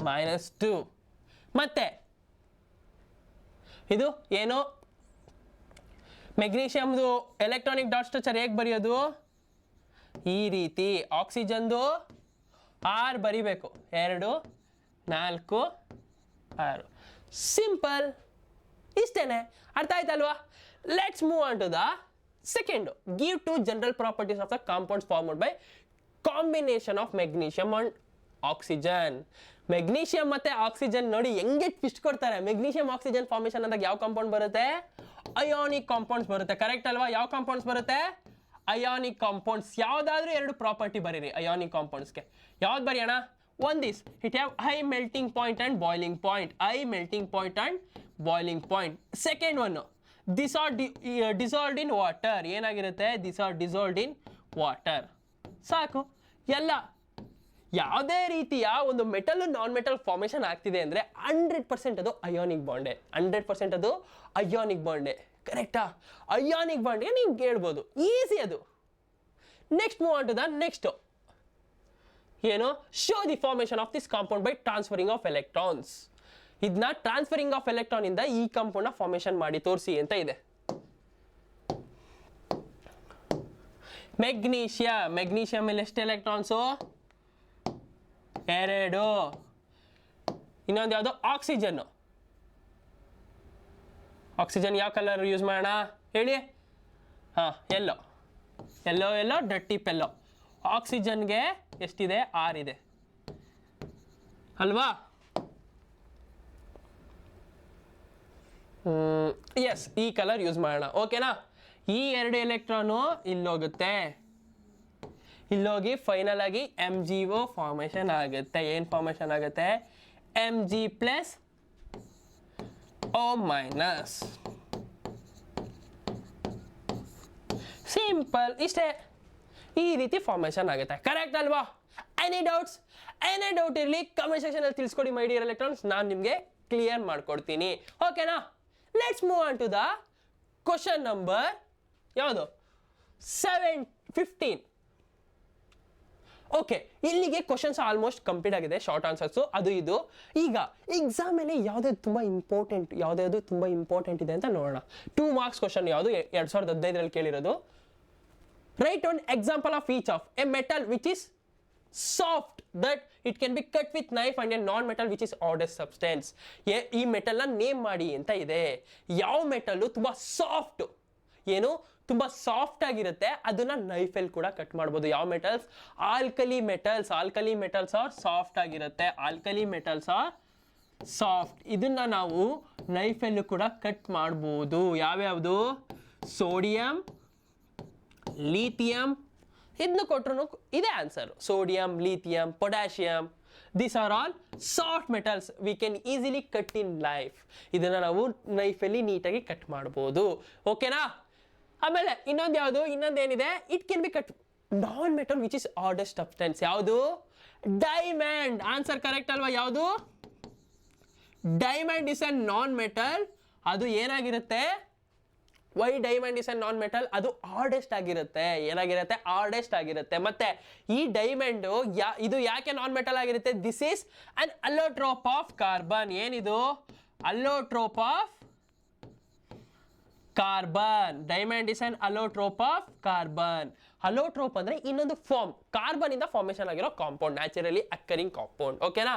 -2. ಮತ್ತೆ ಇದು ಏನು? ಮೆಗ್ನೀಷಿಯಮ್ದು ಎಲೆಕ್ಟ್ರಾನಿಕ್ ಡಾಟ್ ಸ್ಟ್ರಕ್ಚರ್ ಹೇಗೆ ಬರೆಯೋದು? ಈ ರೀತಿ. ಆಕ್ಸಿಜನ್ದು 6 ಬರಿಬೇಕು. 2, 4, 6. ಸಿಂಪಲ್. ಇಷ್ಟೇನೆ. ಅರ್ಥ ಆಯ್ತಲ್ವಾ? Let's move on to the second. Give 2 general properties of the compounds formed by combination of magnesium and oxygen. Magnesium ಮತ್ತೆ ಆಕ್ಸಿಜನ್ ನೋಡಿ ಹೆಂಗೆ ಟ್ವಿಸ್ಟ್ ಕೊಡ್ತಾರೆ. ಮೆಗ್ನೀಷಿಯಂ ಆಕ್ಸಿಜನ್ ಫಾರ್ಮೇಷನ್ ಅಂದಾಗ ಯಾವ ಕಾಂಪೌಂಡ್ ಬರುತ್ತೆ? ಅಯಾನಿಕ್ ಕಾಂಪೌಂಡ್ಸ್ ಬರುತ್ತೆ. ಕರೆಕ್ಟ್ ಅಲ್ವಾ? ಯಾವ ಕಾಂಪೌಂಡ್ಸ್ ಬರುತ್ತೆ? Ionic compounds. ಯಾವ್ದಾದ್ರೂ 2 ಪ್ರಾಪರ್ಟಿ ಬರೀರಿ ಅಯಾನಿಕ್ ಕಾಂಪೌಂಡ್ಸ್ಗೆ. ಯಾವ್ದು ಬರೆಯೋಣ? one this, it have high melting point and boiling point, high melting point and boiling point. Second one, these are dissolved in water, ಏನಾಗಿರುತ್ತೆ, these are dissolved in water. ಸಾಕು. ಎಲ್ಲ ಯಾವುದೇ ರೀತಿಯ ಒಂದು ಮೆಟಲ್ ನಾನ್ ಮೆಟಲ್ ಫಾರ್ಮೇಷನ್ ಆಗ್ತಿದೆ ಅಂದರೆ 100% ಅದು ionic ಬಾಂಡೆ, 100% ಅದು ಅಯಾನಿಕ್ ಬಾಂಡೆ. ಕರೆಕ್ಟಾ? ಅಯಾನಿಕ್ ಬಾಂಡ್ಗೆ ನೀವು ಹೇಳ್ಬೋದು, ಈಸಿ ಅದು. Next move on to the next. ಏನು? Show the formation of this compound by transferring of electrons. ಇದನ್ನ ಟ್ರಾನ್ಸ್ಫರಿಂಗ್ ಆಫ್ ಎಲೆಕ್ಟ್ರಾನ್ ಇಂದ ಈ ಕಾಂಪೌಂಡ್ ನ ಫಾರ್ಮೇಷನ್ ಮಾಡಿ ತೋರಿಸಿ ಅಂತ ಇದೆ. ಮೆಗ್ನೀಷಿಯಂ ಅಲ್ಲಿ ಎಷ್ಟು ಎಲೆಕ್ಟ್ರಾನ್ಸು? 2. ಇನ್ನೊಂದು ಯಾವುದು? ಆಕ್ಸಿಜನ್. ಆಕ್ಸಿಜನ್ ಯಾವ ಕಲರ್ ಯೂಸ್ ಮಾಡೋಣ ಹೇಳಿ? ಎಲ್ಲೋ ಎಲ್ಲೋ ಎಲ್ಲೋ ಡಟ್ಟಿಪ್ ಎಲ್ಲೋ. ಆಕ್ಸಿಜನ್ಗೆ ಎಷ್ಟಿದೆ? 6 ಇದೆ ಅಲ್ವಾ? ಎಸ್, ಈ ಕಲರ್ ಯೂಸ್ ಮಾಡೋಣ. ಓಕೆನಾ? ಈ 2 ಎಲೆಕ್ಟ್ರಾನು ಇಲ್ಲೋಗುತ್ತೆ, ಇಲ್ಲೋಗಿ ಫೈನಲ್ ಆಗಿ MgO ಫಾರ್ಮೇಷನ್ ಆಗುತ್ತೆ. ಏನು ಫಾರ್ಮೇಷನ್ ಆಗುತ್ತೆ? Mg plus O minus. Simple, ಇಷ್ಟೇ. ಈ ರೀತಿ ಫಾರ್ಮೇಷನ್ ಆಗುತ್ತೆ. ಕರೆಕ್ಟ್ ಅಲ್ವಾ? Any doubts? ಏನೇ ಡೌಟ್ ಇರಲಿ ಕಮೆಂಟ್ ಸೆಕ್ಷನ್ ಅಲ್ಲಿ ತಿಳಿಸ್ಕೊಡಿ ಮೈ ಡಿಯರ್ ಎಲೆಕ್ಟ್ರಾನ್ಸ್, ನಾನು ನಿಮಗೆ ಕ್ಲಿಯರ್ ಮಾಡ್ಕೊಡ್ತೀನಿ. ಓಕೆನಾ? Let's move on to the question number ಯಾವುದು? 15. ಓಕೆ, ಇಲ್ಲಿಗೆ ಕ್ವಶನ್ಸ್ ಆಲ್ಮೋಸ್ಟ್ ಕಂಪ್ಲೀಟ್ ಆಗಿದೆ, ಶಾರ್ಟ್ ಆನ್ಸರ್ಸು ಅದು ಇದು. ಈಗ ಎಕ್ಸಾಮಲ್ಲಿ ಯಾವುದೇ ತುಂಬ ಇಂಪಾರ್ಟೆಂಟ್ ಇದೆ ಅಂತ ನೋಡೋಣ. 2 marks ಕ್ವಶನ್ ಯಾವುದು? 2015 ಕೇಳಿರೋದು. Write one example of each of a metal which is soft that it can be cut with knife and a non metal which is hardest substance. ಈ ಮೆಟಲ್ನ ನೇಮ್ ಮಾಡಿ ಅಂತ ಇದೆ. ಯಾವ ಮೆಟಲ್ಲು ತುಂಬ ಸಾಫ್ಟ್, ಏನು ತುಂಬ ಸಾಫ್ಟ್ ಆಗಿರುತ್ತೆ, ಅದನ್ನ ನೈಫಲ್ಲಿ ಕೂಡ ಕಟ್ ಮಾಡ್ಬೋದು. ಯಾವ metals? Alkali metals. Alkali metals are soft ಆಗಿರುತ್ತೆ. Alkali metals are soft. ಇದನ್ನ ನಾವು ನೈಫಲ್ಲೂ ಕೂಡ ಕಟ್ ಮಾಡ್ಬೋದು. ಯಾವ್ಯಾವುದು? Sodium, lithium. ಇದನ್ನು ಕೊಟ್ಟರು ಇದೇ answer. Sodium, lithium, potassium, these are all soft metals. We can easily cut in life. ಇದನ್ನು ನಾವು ನೈಫಲ್ಲಿ ನೀಟಾಗಿ ಕಟ್ ಮಾಡ್ಬೋದು. ಓಕೆನಾ? ಆಮೇಲೆ ಇನ್ನೊಂದು ಯಾವುದು? ಇನ್ನೊಂದೇನಿದೆ? It can be cut non metal which is hardest substance. ಯಾವುದು? ಡೈಮಂಡ್. ಆನ್ಸರ್ ಕರೆಕ್ಟ್ ಅಲ್ವಾ? ಯಾವುದು? Diamond is a non metal. ಅದು ಏನಾಗಿರುತ್ತೆ? Why diamond is a non metal? ಅದು ಹಾರ್ಡೆಸ್ಟ್ ಆಗಿರುತ್ತೆ. ಏನಾಗಿರುತ್ತೆ? ಹಾರ್ಡೆಸ್ಟ್ ಆಗಿರುತ್ತೆ. ಮತ್ತೆ ಈ ಡೈಮಂಡ್ ಇದು ಯಾಕೆ ನಾನ್ ಮೆಟಲ್ ಆಗಿರುತ್ತೆ? This is an allotrope of carbon. ಏನಿದು? Allotrope of carbon. Diamond is an allotrope of carbon. Allotrope ಅಂದ್ರೆ ಇನ್ನೊಂದು ಫಾರ್ಮ್, ಕಾರ್ಬನ್ ಇಂದ ಫಾರ್ಮೇಷನ್ ಆಗಿರೋ ಕಾಂಪೌಂಡ್, ನ್ಯಾಚುರಲಿ ಅಕ್ಕರಿಂಗ್ ಕಾಂಪೌಂಡ್. ಓಕೆನಾ?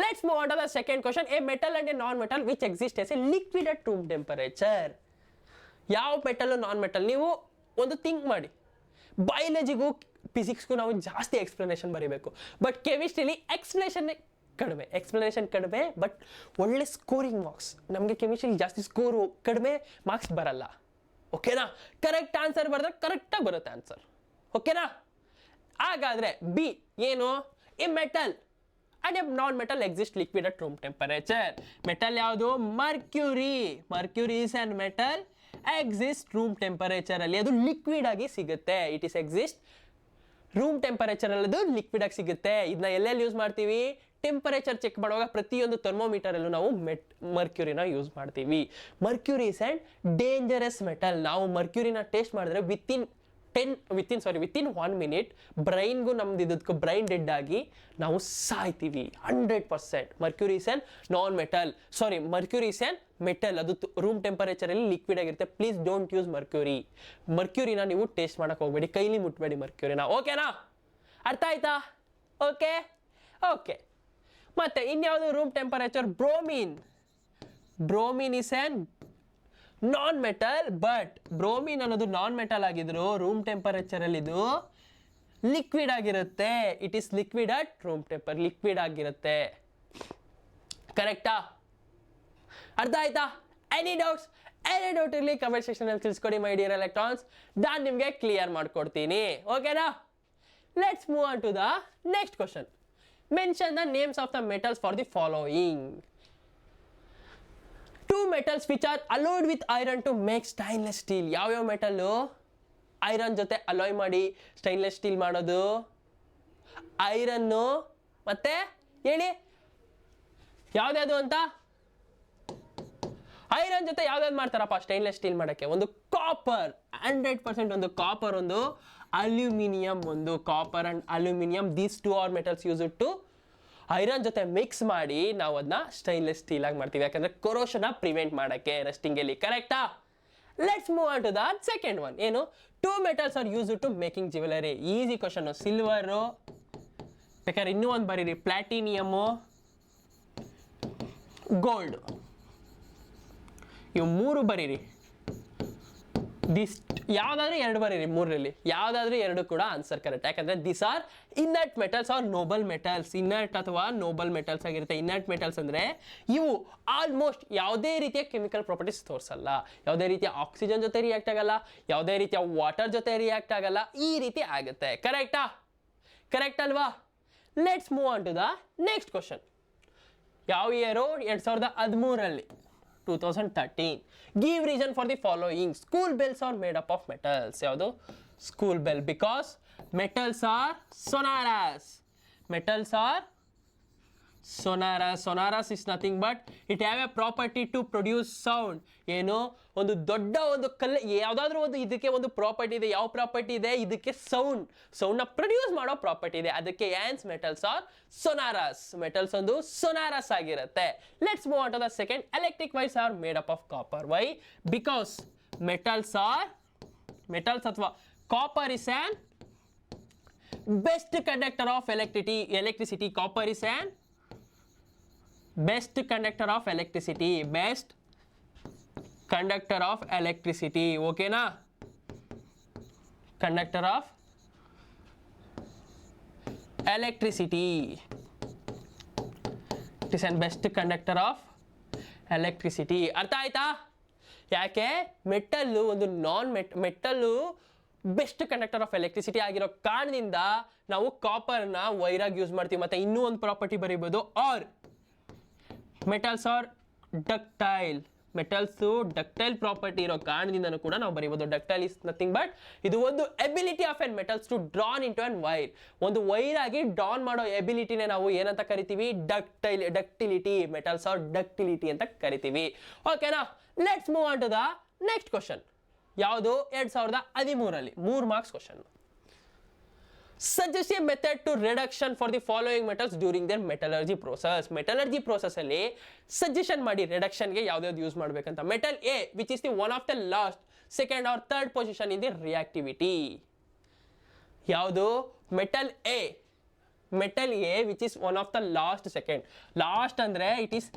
Let's move on to the second question. A metal and a non metal which exist as a liquid at room temperature. ಯಾವ metal non metal? ನೀವು ಒಂದು think ಮಾಡಿ. ಬಯಾಲಜಿಗೂ ಫಿಸಿಕ್ಸ್ಗೂ ನಾವು ಜಾಸ್ತಿ explanation ಬರೀಬೇಕು, but ಕೆಮಿಸ್ಟ್ರಿಲಿ explanation ಕಡಿಮೆ but ಒಳ್ಳೆ ಸ್ಕೋರಿಂಗ್ ಮಾರ್ಕ್ಸ್. ನಮಗೆ ಕೆಮಿಸ್ಟ್ರಿಲಿ ಜಾಸ್ತಿ ಸ್ಕೋರು ಕಡಿಮೆ ಮಾರ್ಕ್ಸ್ ಬರಲ್ಲ. ಓಕೆನಾ? ಕರೆಕ್ಟ್ ಆನ್ಸರ್ ಬರೆದ್ರೆ ಕರೆಕ್ಟಾಗಿ ಬರುತ್ತೆ ಆನ್ಸರ್. ಓಕೆನಾ? ಹಾಗಾದರೆ ಬಿ ಏನು? A metal and a non metal exist liquid at room temperature. Metal ಯಾವುದು? Mercury. Mercury is an metal exist room temperature ಅಲ್ಲಿ. ಅದು ಲಿಕ್ವಿಡ್ ಆಗಿ ಸಿಗುತ್ತೆ. It is exist room temperature ಅಲ್ಲಿ, ಅದು ಲಿಕ್ವಿಡ್ ಆಗಿ ಸಿಗುತ್ತೆ. ಇದನ್ನ ಎಲ್ಲೆಲ್ಲಿ ಯೂಸ್ ಮಾಡ್ತೀವಿ? ಟೆಂಪರೇಚರ್ ಚೆಕ್ ಮಾಡುವಾಗ ಪ್ರತಿಯೊಂದು ಥರ್ಮೋಮೀಟರ್ ಅಲ್ಲೂ ನಾವು ಮರ್ಕ್ಯೂರಿನ ಯೂಸ್ ಮಾಡ್ತೀವಿ. Mercury is and dangerous metal. ನಾವು ಮರ್ಕ್ಯೂರಿನ ಟೇಸ್ಟ್ ಮಾಡಿದ್ರೆ ವಿತಿನ್ 1 minute ಬ್ರೈನ್ಗೂ ನಮ್ದು ಇದಕ್ಕೂ ಬ್ರೈನ್ ಡೆಡ್ ಆಗಿ ನಾವು ಸಾಯ್ತೀವಿ 100%. Mercury is an non metal, mercury is an metal. ಅದು ರೂಮ್ ಟೆಂಪರೇಚರಲ್ಲಿ ಲಿಕ್ವಿಡ್ ಆಗಿರುತ್ತೆ. Please don't use mercury. ಮರ್ಕ್ಯೂರಿನ ನೀವು ಟೇಸ್ಟ್ ಮಾಡಕ್ಕೆ ಹೋಗಬೇಡಿ, ಕೈಲಿ ಮುಟ್ಬೇಡಿ ಮರ್ಕ್ಯೂರಿನ. ಓಕೆನಾ? ಅರ್ಥ ಆಯ್ತಾ? ಓಕೆ. ಮತ್ತೆ ಇನ್ಯಾವುದು room temperature? Bromine is an non metal, but bromine ಅನ್ನೋದು ನಾನ್ ಮೆಟಲ್ ಆಗಿದ್ರು ರೂಮ್ ಟೆಂಪರೇಚರ್ ಅಲ್ಲಿ ಇದು ಲಿಕ್ವಿಡ್ ಆಗಿರುತ್ತೆ. It is liquid at room temper, liquid ಆಗಿರುತ್ತೆ. ಕರೆಕ್ಟಾ? ಅರ್ಥ ಆಯ್ತಾ? ಎನಿ ಡೌಟ್ ಇರಲಿ ಕಮೆಂಟ್ ಸೆಕ್ಷನ್ ಅಲ್ಲಿ ತಿಳಿಸ್ಕೊಡಿ ಮೈ ಡಿಯರ್ ಎಲೆಕ್ಟ್ರಾನ್ಸ್, ನಾನು ನಿಮಗೆ ಕ್ಲಿಯರ್ ಮಾಡ್ಕೊಡ್ತೀನಿ. ಓಕೆನಾ? Let's move on to the next question. Mention the names of the metals for the following. 2 metals which are alloyed with iron to make stainless steel. ಯಾವ್ಯಾವ metal iron ಜೊತೆ alloy ಮಾಡಿ stainless steel ಮಾಡೋದು? Iron ಮತ್ತೆ ಹೇಳಿ ಯಾವ್ದ್ಯಾವುದು ಅಂತ. Iron ಜೊತೆ ಯಾವ್ದಾವ್ದು ಮಾಡ್ತಾರಪ್ಪ stainless steel ಮಾಡೋಕ್ಕೆ? ಒಂದು ಕಾಪರ್, 100% ಒಂದು ಕಾಪರ್, ಒಂದು ಅಲ್ಯೂಮಿನಿಯಂ, ಒಂದು copper and aluminium. These 2 are metals use to iron ಜೊತೆ ಮಿಕ್ಸ್ ಮಾಡಿ ನಾವು ಅದನ್ನ ಸ್ಟೈನ್ಲೆಸ್ ಸ್ಟೀಲ್ ಆಗಿ ಮಾಡ್ತೀವಿ, ಯಾಕಂದ್ರೆ ಕೊರೋಷನ್ ಪ್ರಿವೆಂಟ್ ಮಾಡೋಕ್ಕೆ ರಸ್ಟಿಂಗ್ ಅಲ್ಲಿ. ಕರೆಕ್ಟಾ? Let's move on to the second one. ಏನು? 2 metals are use to making jewellery. Easy question. Silver, ಬೇಕಾದ್ರೆ ಇನ್ನೂ ಒಂದು ಬರೀರಿ, ಪ್ಲಾಟಿನಿಯಮು, ಗೋಲ್ಡ್. ಇವು 3 ಬರೀರಿ. ಯಾವ್ದಾದ್ರು 2 ಬರೀರಿ, 3ರಲ್ಲಿ ಯಾವ್ದಾದ್ರು 2 ಕೂಡ ಆನ್ಸರ್ ಕರೆಕ್ಟ್. ಯಾಕಂದ್ರೆ this are inert metals are noble metals. Inert ಅಥವಾ ನೋಬಲ್ ಮೆಟಲ್ಸ್ ಆಗಿರುತ್ತೆ. ಇನ್ನರ್ಟ್ ಮೆಟಲ್ಸ್ ಅಂದ್ರೆ ಇವು ಆಲ್ಮೋಸ್ಟ್ ಯಾವುದೇ ರೀತಿಯ ಕೆಮಿಕಲ್ ಪ್ರಾಪರ್ಟೀಸ್ ತೋರಿಸಲ್ಲ, ಯಾವುದೇ ರೀತಿಯ ಆಕ್ಸಿಜನ್ ಜೊತೆ ರಿಯಾಕ್ಟ್ ಆಗಲ್ಲ, ಯಾವುದೇ ರೀತಿಯ ವಾಟರ್ ಜೊತೆ ರಿಯಾಕ್ಟ್ ಆಗಲ್ಲ, ಈ ರೀತಿ ಆಗುತ್ತೆ. ಕರೆಕ್ಟಾ? ಕರೆಕ್ಟ್ ಅಲ್ವಾ? Let's move on to the next question. ಯಾವ year? 2013, 2013. Give reason for the following. School bells are made up of metals. ಯಾವುದು? School bell. Because metals are sonorous. Metals are sonorous. Sonorous is nothing but it have a property to produce sound. ಏನು? ಒಂದು ದೊಡ್ಡ ಒಂದು ಕಲ್ಲು, ಯಾವುದಾದ್ರೂ ಒಂದು ಇದಕ್ಕೆ ಒಂದು ಪ್ರಾಪರ್ಟಿ ಇದೆ. ಯಾವ ಪ್ರಾಪರ್ಟಿ ಇದೆ? ಇದಕ್ಕೆ ಸೌಂಡ್ನ ಪ್ರೊಡ್ಯೂಸ್ ಮಾಡೋ ಪ್ರಾಪರ್ಟಿ ಇದೆ. ಅದಕ್ಕೆ ಏನ್ಸ್ ಮೆಟಲ್ಸ್ ಆರ್ ಸೊನಾರಸ್. ಮೆಟಲ್ಸ್ ಒಂದು ಸೊನಾರಸ್ ಆಗಿರುತ್ತೆ. Let's move on to the second. Electric wires are made up of copper. Why? Because metals ಅಥವಾ copper is an best conductor of electricity. Copper is an best conductor of electricity. Best conductor of electricity. Okay na? Conductor of electricity. It is an best conductor of electricity. ಅರ್ಥ ಆಯ್ತಾ? ಯಾಕೆ? Metal ಒಂದು metal best conductor of electricity ಆಗಿರೋ ಕಾರಣದಿಂದ ನಾವು ಕಾಪರ್ನ ವೈರಾಗಿ use ಮಾಡ್ತೀವಿ. ಮತ್ತೆ ಇನ್ನೂ ಒಂದು ಪ್ರಾಪರ್ಟಿ ಬರೀಬೋದು, or metals are ductile. Metals ductile property ಇರೋ ಕಾರಣದಿಂದನೂ ಕೂಡ ನಾವು ಬರೀಬೋದು. ಡಕ್ಟೈಲ್ ಇಸ್ ನಥಿಂಗ್ ಬಟ್ ಇದು ಒಂದು ability of an metals to drawn into an wire. ಒಂದು ವೈರ್ ಆಗಿ ಡ್ರಾನ್ ಮಾಡೋ ಎಬಿಲಿಟಿನೇ ನಾವು ಏನಂತ ಕರಿತೀವಿ? ಡಕ್ಟಿಲಿಟಿ. ಮೆಟಲ್ಸ್ ಆರ್ ಡಕ್ಟಿಲಿಟಿ ಅಂತ ಕರಿತೀವಿ. ಓಕೆನಾ? Let's move on to the next question. ಯಾವುದು? 2013, 3 marks question. Suggest a method to reduction for the following metals during their metallurgy process. Metallurgy process ಅಲ್ಲಿ ಸಜೆಷನ್ ಮಾಡಿ ರಿಡಕ್ಷನ್ಗೆ ಯಾವ್ದಾವ್ದು ಯೂಸ್ ಮಾಡಬೇಕಂತ. Metal A which is the one of the last, second or third position in the reactivity. ಯಾವುದು? Metal A. Metal A which is one of the last, second. Last ಅಂದ್ರೆ it is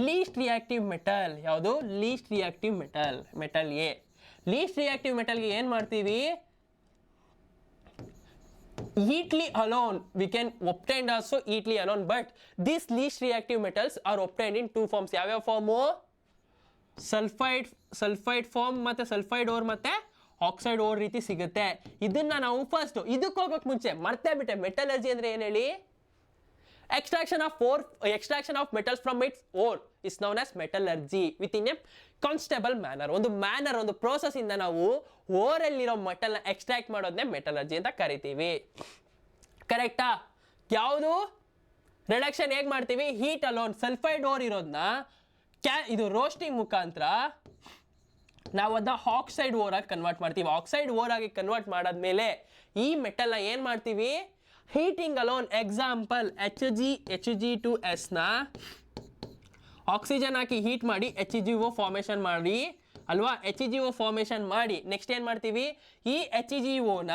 least reactive metal. ಯಾವುದು? Least reactive metal. Metal A. Least reactive ಮೆಟಲ್ಗೆ ಏನು ಮಾಡ್ತೀವಿ? Heatly alone we can obtain also heatly alone, but these least reactive metals are obtained in 2 forms. ಯಾವ್ಯಾವ farm? Sulphide form ಮತ್ತೆ sulphide or ಮತ್ತೆ oxide or ರೀತಿ ಸಿಗುತ್ತೆ. ಇದನ್ನ ನಾವು ಫಸ್ಟ್ ಇದಕ್ಕೆ ಹೋಗೋಕೆ ಮುಂಚೆ ಮರ್ತೇ ಬಿಟ್ಟೆ. ಮೆಟಲರ್ಜಿ ಅಂದ್ರೆ ಏನು ಹೇಳಿ? extraction of metals from its ore is known as metallurgy within a constable manner. ಒಂದು ಮ್ಯಾನರ್, ಒಂದು ಪ್ರೋಸೆಸ್ ಇಂದ ನಾವು ಓರಲ್ಲಿರೋ ಮೆಟಲ್ನ ಎಕ್ಸ್ಟ್ರಾಕ್ಟ್ ಮಾಡೋದನ್ನೇ ಮೆಟಲರ್ಜಿ ಅಂತ ಕರಿತೀವಿ. ಕರೆಕ್ಟಾ? ಯಾವುದು? ರಿಡಕ್ಷನ್ ಹೇಗೆ ಮಾಡ್ತೀವಿ? Heat alone. ಸಲ್ಫೈಡ್ ಓರ್ ಇರೋದನ್ನ ಇದು ರೋಸ್ಟಿಂಗ್ ಮುಖಾಂತರ ನಾವು ಅದನ್ನ ಆಕ್ಸೈಡ್ ಓರ್ ಆಗಿ ಕನ್ವರ್ಟ್ ಮಾಡ್ತೀವಿ. ಆಕ್ಸೈಡ್ ಓರ್ ಆಗಿ ಕನ್ವರ್ಟ್ ಮಾಡಾದ್ಮೇಲೆ ಈ ಮೆಟಲ್ನ ಏನು ಮಾಡ್ತೀವಿ? Heating alone. ಎಕ್ಸಾಂಪಲ್ Hg2S ನ ಆಕ್ಸಿಜನ್ ಹಾಕಿ ಹೀಟ್ ಮಾಡಿ HGO ಫಾರ್ಮೇಷನ್ ಮಾಡಿ ಅಲ್ವಾ? HGO ಫಾರ್ಮೇಷನ್ ಮಾಡಿ ನೆಕ್ಸ್ಟ್ ಏನು ಮಾಡ್ತೀವಿ? ಈ Hg2O ನ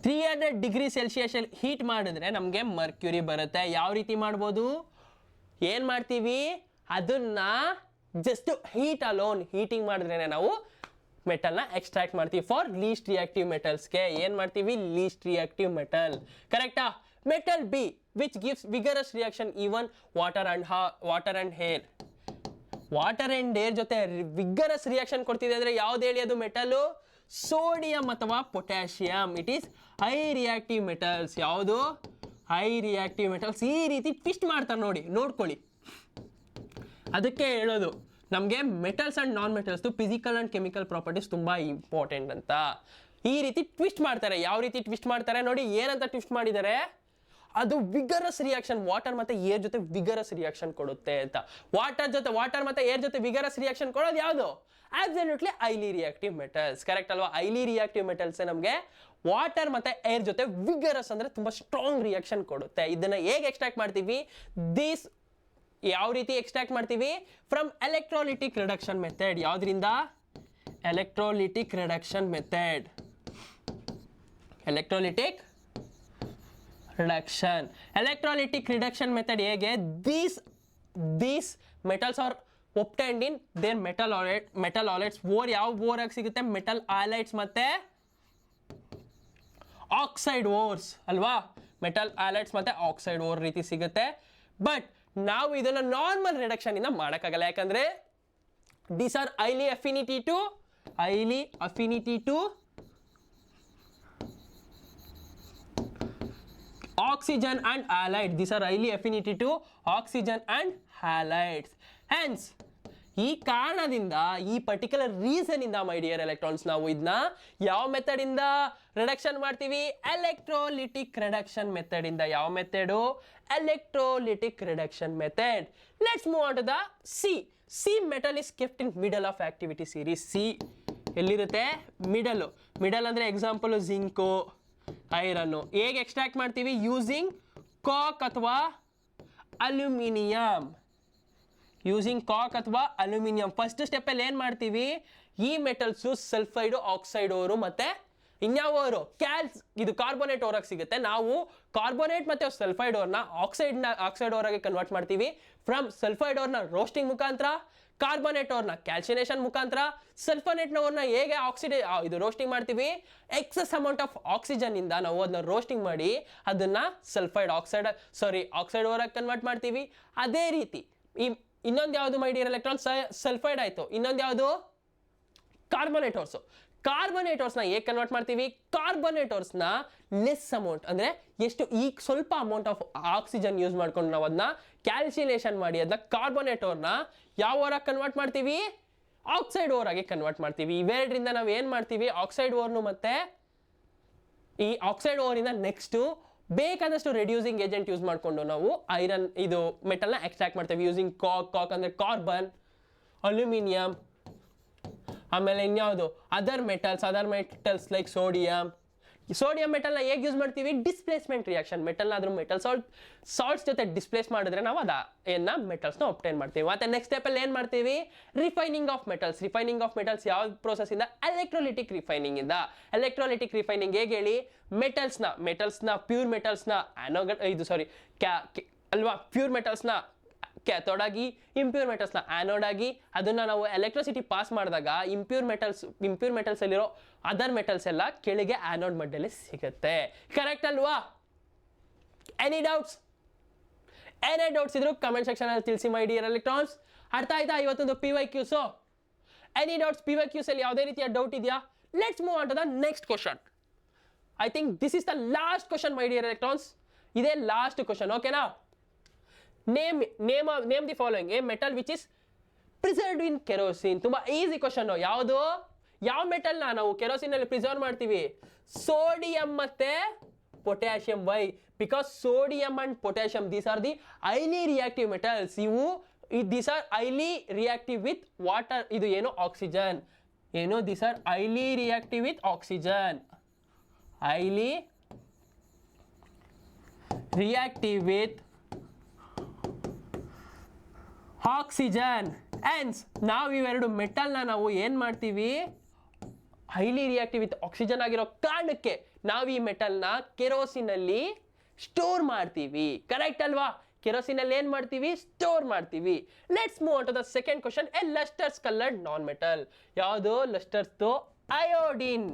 300 ಡಿಗ್ರಿ ಸೆಲ್ಸಿಯಸ್ ಹೀಟ್ ಮಾಡಿದ್ರೆ ನಮಗೆ ಮರ್ಕ್ಯೂರಿ ಬರುತ್ತೆ. ಯಾವ ರೀತಿ ಮಾಡ್ಬೋದು? ಏನು ಮಾಡ್ತೀವಿ? ಅದನ್ನ ಜಸ್ಟ್ ಹೀಟ್ ಅಲೋನ್, ಹೀಟಿಂಗ್ ಮಾಡಿದ್ರೇನೆ ನಾವು ಮೆಟಲ್ನ ಎಕ್ಸ್ಟ್ರಾಕ್ಟ್ ಮಾಡ್ತೀವಿ. ಫಾರ್ ಲೀಸ್ಟ್ ರಿಯಾಕ್ಟಿವ್ ಮೆಟಲ್ಸ್ಗೆ ಏನು ಮಾಡ್ತೀವಿ? Least reactive metal. ಕರೆಕ್ಟಾ? Metal B which gives vigorous reaction even water and air. Water and air ಜೊತೆ ವಿಗರಸ್ ರಿಯಾಕ್ಷನ್ ಕೊಡ್ತಿದೆ ಅಂದರೆ ಯಾವ್ದು ಹೇಳಿ? ಅದು ಮೆಟಲು ಸೋಡಿಯಂ ಅಥವಾ potassium. It is high reactive metals. ಯಾವುದು? High reactive metals. ಈ ರೀತಿ ಟ್ವಿಸ್ಟ್ ಮಾಡ್ತಾರೆ ನೋಡಿ, ನೋಡ್ಕೊಳ್ಳಿ. ಅದಕ್ಕೆ ಹೇಳೋದು ನಮಗೆ metals and non ಮೆಟಲ್ಸ್ದು physical and chemical properties ತುಂಬ ಇಂಪಾರ್ಟೆಂಟ್ ಅಂತ. ಈ ರೀತಿ ಟ್ವಿಸ್ಟ್ ಮಾಡ್ತಾರೆ. ಯಾವ ರೀತಿ ಟ್ವಿಸ್ಟ್ ಮಾಡ್ತಾರೆ ನೋಡಿ, ಏನಂತ ಟ್ವಿಸ್ಟ್ ಮಾಡಿದ್ದಾರೆ, ಅದು ವಿಗರಸ್ ರಿಯಾಕ್ಷನ್, ವಾಟರ್ ಮತ್ತು ಏರ್ ಜೊತೆ ವಿಗರಸ್ ರಿಯಾಕ್ಷನ್ ಕೊಡುತ್ತೆ ಅಂತ. ವಾಟರ್ ಮತ್ತು ಏರ್ ಜೊತೆ ವಿಗರಸ್ ರಿಯಾಕ್ಷನ್ ಕೊಡೋದು ಯಾವುದು? Absolutely highly reactive metals. Correct ಅಲ್ವಾ? ಹೈಲಿ ರಿಯಾಕ್ಟಿವ್ ಮೆಟಲ್ಸ್ ನಮಗೆ ವಾಟರ್ ಮತ್ತು ಏರ್ ಜೊತೆ ವಿಗರಸ್ ಅಂದರೆ ತುಂಬ ಸ್ಟ್ರಾಂಗ್ ರಿಯಾಕ್ಷನ್ ಕೊಡುತ್ತೆ. ಇದನ್ನು ಹೇಗೆ ಎಕ್ಸ್ಟ್ರಾಕ್ಟ್ ಮಾಡ್ತೀವಿ? ಯಾವ ರೀತಿ ಎಕ್ಸ್ಟ್ರಾಕ್ಟ್ ಮಾಡ್ತೀವಿ? From electrolytic reduction method. ಯಾವುದರಿಂದ? Electrolytic reduction method. Electrolytic reduction method ಹೇಗೆ? These metals are obtained in their metal halides. ಯಾವ ಬೋರಾಗಿ ಸಿಗುತ್ತೆ? ಮೆಟಲ್ ಆಲೈಡ್ಸ್ ಮತ್ತೆ ಆಕ್ಸೈಡ್ ಓರ್ಸ್ ಅಲ್ವಾ? ಮೆಟಲ್ ಆಲೈಡ್ಸ್ ಮತ್ತೆ ಆಕ್ಸೈಡ್ ಓರ್ ರೀತಿ ಸಿಗುತ್ತೆ. ಬಟ್ ನಾವು ಇದನ್ನ ನಾರ್ಮಲ್ ರಿಡಕ್ಷನ್ ಇಂದ ಮಾಡೋಕ್ಕಾಗಲ್ಲ. ಯಾಕಂದ್ರೆ these are highly affinity to oxygen and halide. These are highly affinity to oxygen and halides. Hence, ಈ ಕಾರಣದಿಂದ, ಈ ಪರ್ಟಿಕ್ಯುಲರ್ ರೀಸನ್ ಇಂದ ಮೈ ಡಿಯರ್ ಎಲೆಕ್ಟ್ರಾನ್ಸ್, ನಾವು ಇದನ್ನ ಯಾವ ಮೆಥಡ್ ಇಂದ ರಿಡಕ್ಷನ್ ಮಾಡ್ತೀವಿ? ಎಲೆಕ್ಟ್ರೋಲಿಟಿಕ್ ರಿಡಕ್ಷನ್ ಮೆಥಡ್ ಇಂದ. ಯಾವ method? Electrolytic reduction method. Let's move on to the C metal is kept in middle of activity series. C ಎಲ್ಲಿರುತ್ತೆ? ಮಿಡಲ್ ಅಂದ್ರೆ ಎಕ್ಸಾಂಪಲ್ ಜಿಂಕು, ಐರನ್ನು. ಹೇಗೆ ಎಕ್ಸ್ಟ್ರಾಕ್ಟ್ ಮಾಡ್ತೀವಿ? ಯೂಸಿಂಗ್ ಕಾಕ್ ಅಥವಾ aluminium. First ಸ್ಟೆಪ್ಪಲ್ಲಿ ಏನು ಮಾಡ್ತೀವಿ? ಈ ಮೆಟಲ್ಸು ಸಲ್ಫೈಡು, ಆಕ್ಸೈಡ್ ಓರು ಮತ್ತೆ ಇನ್ಯಾವ ಓರು? ಇದು ಕಾರ್ಬೋನೇಟ್ ಓರಾಗಿ ಸಿಗುತ್ತೆ. ನಾವು ಕಾರ್ಬೋನೇಟ್ ಮತ್ತೆ ಸಲ್ಫೈಡ್ ಓರ್ನ ಆಕ್ಸೈಡ್ ಓರಾಗಿ ಕನ್ವರ್ಟ್ ಮಾಡ್ತೀವಿ. ಫ್ರಮ್ ಸಲ್ಫೈಡ್ ಓರ್ನ ರೋಸ್ಟಿಂಗ್ ಮುಖಾಂತರ, ಕಾರ್ಬೋನೇಟ್ ಓರ್ನ ಕ್ಯಾಲ್ಸಿನೇಷನ್ ಮುಖಾಂತರ, ಸಲ್ಫನೇಟ್ ಓರ್ನ ಹೇಗೆ ರೋಸ್ಟಿಂಗ್ ಮಾಡ್ತೀವಿ? ಎಕ್ಸಸ್ ಅಮೌಂಟ್ ಆಫ್ ಆಕ್ಸಿಜನ್ ಇಂದ ನಾವು ಅದನ್ನ ರೋಸ್ಟಿಂಗ್ ಮಾಡಿ ಅದನ್ನ ಆಕ್ಸೈಡ್ ಓರಾಗಿ ಕನ್ವರ್ಟ್ ಮಾಡ್ತೀವಿ. ಅದೇ ರೀತಿ ಇನ್ನೊಂದು ಯಾವುದು ಮೈ ಡಿಯರ್ ಎಲೆಕ್ಟ್ರಾನ್? ಸಲ್ಫೈಡ್ ಆಯ್ತು. ಇನ್ನೊಂದು ಯಾವುದು? ಕಾರ್ಬೋನೇಟೋರ್ಸ್ನ ಹೇಗೆ ಕನ್ವರ್ಟ್ ಮಾಡ್ತೀವಿ? ಕಾರ್ಬೋನೇಟೋರ್ಸ್ನ ಲೆಸ್ ಅಮೌಂಟ್ ಅಂದ್ರೆ ಎಷ್ಟು? ಈಗ ಸ್ವಲ್ಪ ಅಮೌಂಟ್ ಆಫ್ ಆಕ್ಸಿಜನ್ ಯೂಸ್ ಮಾಡ್ಕೊಂಡು ನಾವು ಅದನ್ನ ಕ್ಯಾಲ್ಸಿನೇಷನ್ ಮಾಡಿ ಅದನ್ನ ಕಾರ್ಬೋನೇಟೋರ್ನ ಯಾವ ಓರಾಗಿ ಕನ್ವರ್ಟ್ ಮಾಡ್ತೀವಿ? ಆಕ್ಸೈಡ್ ಓರಾಗಿ ಕನ್ವರ್ಟ್ ಮಾಡ್ತೀವಿ. ಇವೆರಡರಿಂದ ನಾವು ಏನು ಮಾಡ್ತೀವಿ? ಆಕ್ಸೈಡ್ ಓರ್ನು ಮತ್ತೆ ಈ ಆಕ್ಸೈಡ್ ಓರಿಂದ ನೆಕ್ಸ್ಟು ಬೇಕಾದಷ್ಟು ರೆಡ್ಯೂಸಿಂಗ್ ಏಜೆಂಟ್ ಯೂಸ್ ಮಾಡಿಕೊಂಡು ನಾವು ಮೆಟಲ್ನ ಎಕ್ಸ್ಟ್ರಾಕ್ಟ್ ಮಾಡ್ತೀವಿ. ಯೂಸಿಂಗ್ ಕಾಕ್ ಅಂದರೆ ಕಾರ್ಬನ್, ಅಲ್ಯೂಮಿನಿಯಂ, ಆಮೇಲೆ ಇನ್ಯಾವುದು ಅದರ್ ಮೆಟಲ್ಸ್ ಲೈಕ್ ಸೋಡಿಯಂ ಮೆಟಲ್ನ ಹೇಗೆ ಯೂಸ್ ಮಾಡ್ತೀವಿ? Displacement reaction. ಮೆಟಲ್ ಸಾಲ್ಟ್ಸ್ ಜೊತೆ ಡಿಸ್ಪ್ಲೇಸ್ ಮಾಡಿದ್ರೆ ನಾವು ಮೆಟಲ್ಸ್ನ ಒಬ್ಟೈನ್ ಮಾಡ್ತೀವಿ. ಮತ್ತೆ ನೆಕ್ಸ್ಟ್ ಸ್ಟೆಪ್ಪಲ್ಲಿ ಏನು ಮಾಡ್ತೀವಿ? Refining of metals. ಯಾವ ಪ್ರೋಸೆಸ್ ಇಂದ? Electrolytic refining. ಹೇಗೆ ಹೇಳಿ? ಮೆಟಲ್ಸ್ನ ಪ್ಯೂರ್ ಮೆಟಲ್ಸ್ನ ಪ್ಯೂರ್ ಮೆಟಲ್ಸ್ನ ಕ್ಯಾಥೋಡ್ ಆಗಿ, ಇಂಪ್ಯೂರ್ ಮೆಟಲ್ಸ್ನ ಆನೋಡ್ ಆಗಿ, ಅದನ್ನ ನಾವು ಎಲೆಕ್ಟ್ರಿಸಿಟಿ ಪಾಸ್ ಮಾಡಿದಾಗ ಇಂಪ್ಯೂರ್ ಮೆಟಲ್ಸ್ ಅಲ್ಲಿರೋ ಅದರ್ ಮೆಟಲ್ಸ್ ಎಲ್ಲ ಕೆಳಗೆ ಆನೋಡ್ ಮಡ್ಡಲ್ಲಿ ಸಿಗುತ್ತೆ. ಕರೆಕ್ಟ್ ಅಲ್ವಾ? ಎನಿ ಡೌಟ್ಸ್ ಇದ್ರು ಕಮೆಂಟ್ ಸೆಕ್ಷನ್ ಅಲ್ಲಿ ತಿಳಿಸಿ ಮೈ ಡಿಯರ್ ಎಲೆಕ್ಟ್ರಾನ್ಸ್. ಅರ್ಥ ಆಯ್ತಾ ಇವತ್ತೊಂದು PYQs? Any doubts? PYQs ಅಲ್ಲಿ ಯಾವುದೇ ರೀತಿಯ ಡೌಟ್ ಇದೆಯಾ? Let's move on to the next question. I think this is the last question my dear electrons. ಇದೇ ಲಾಸ್ಟ್ ಕ್ವಶನ್. ಓಕೆನಾ? Name the following a metal which is preserved in kerosene. ತುಂಬಾ easy question. ಯಾವ ಮೆಟಲ್ನ ನಾವು kerosene ಅಲ್ಲಿ preserve ಮಾಡ್ತೀವಿ? Sodium ಮತ್ತೆ potassium. Why? Because sodium and potassium these are the highly reactive metals. These are highly reactive with water. ಇದು ಏನು? Oxygen. These are highly reactive with oxygen. Highly reactive with oxygen. Hans ನಾವು ಇವೆರಡು ಮೆಟಲ್ನ ನಾವು ಏನು ಮಾಡ್ತೀವಿ? Highly reactive with oxygen ಆಗಿರೋ ಕಾರಣಕ್ಕೆ ನಾವು ಈ ಮೆಟಲ್ನ ಕೆರೋಸಿನಲ್ಲಿ ಸ್ಟೋರ್ ಮಾಡ್ತೀವಿ. ಕರೆಕ್ಟ್ ಅಲ್ವಾ? ಕೆರೋಸಿನಲ್ಲಿ ಏನು ಮಾಡ್ತೀವಿ? ಸ್ಟೋರ್ ಮಾಡ್ತೀವಿ. Let's move on to the second question. A lustrous coloured non metal. ಯಾವುದು? ಲಸ್ಟರ್ಸ್ದು ಅಯೋಡಿನ್.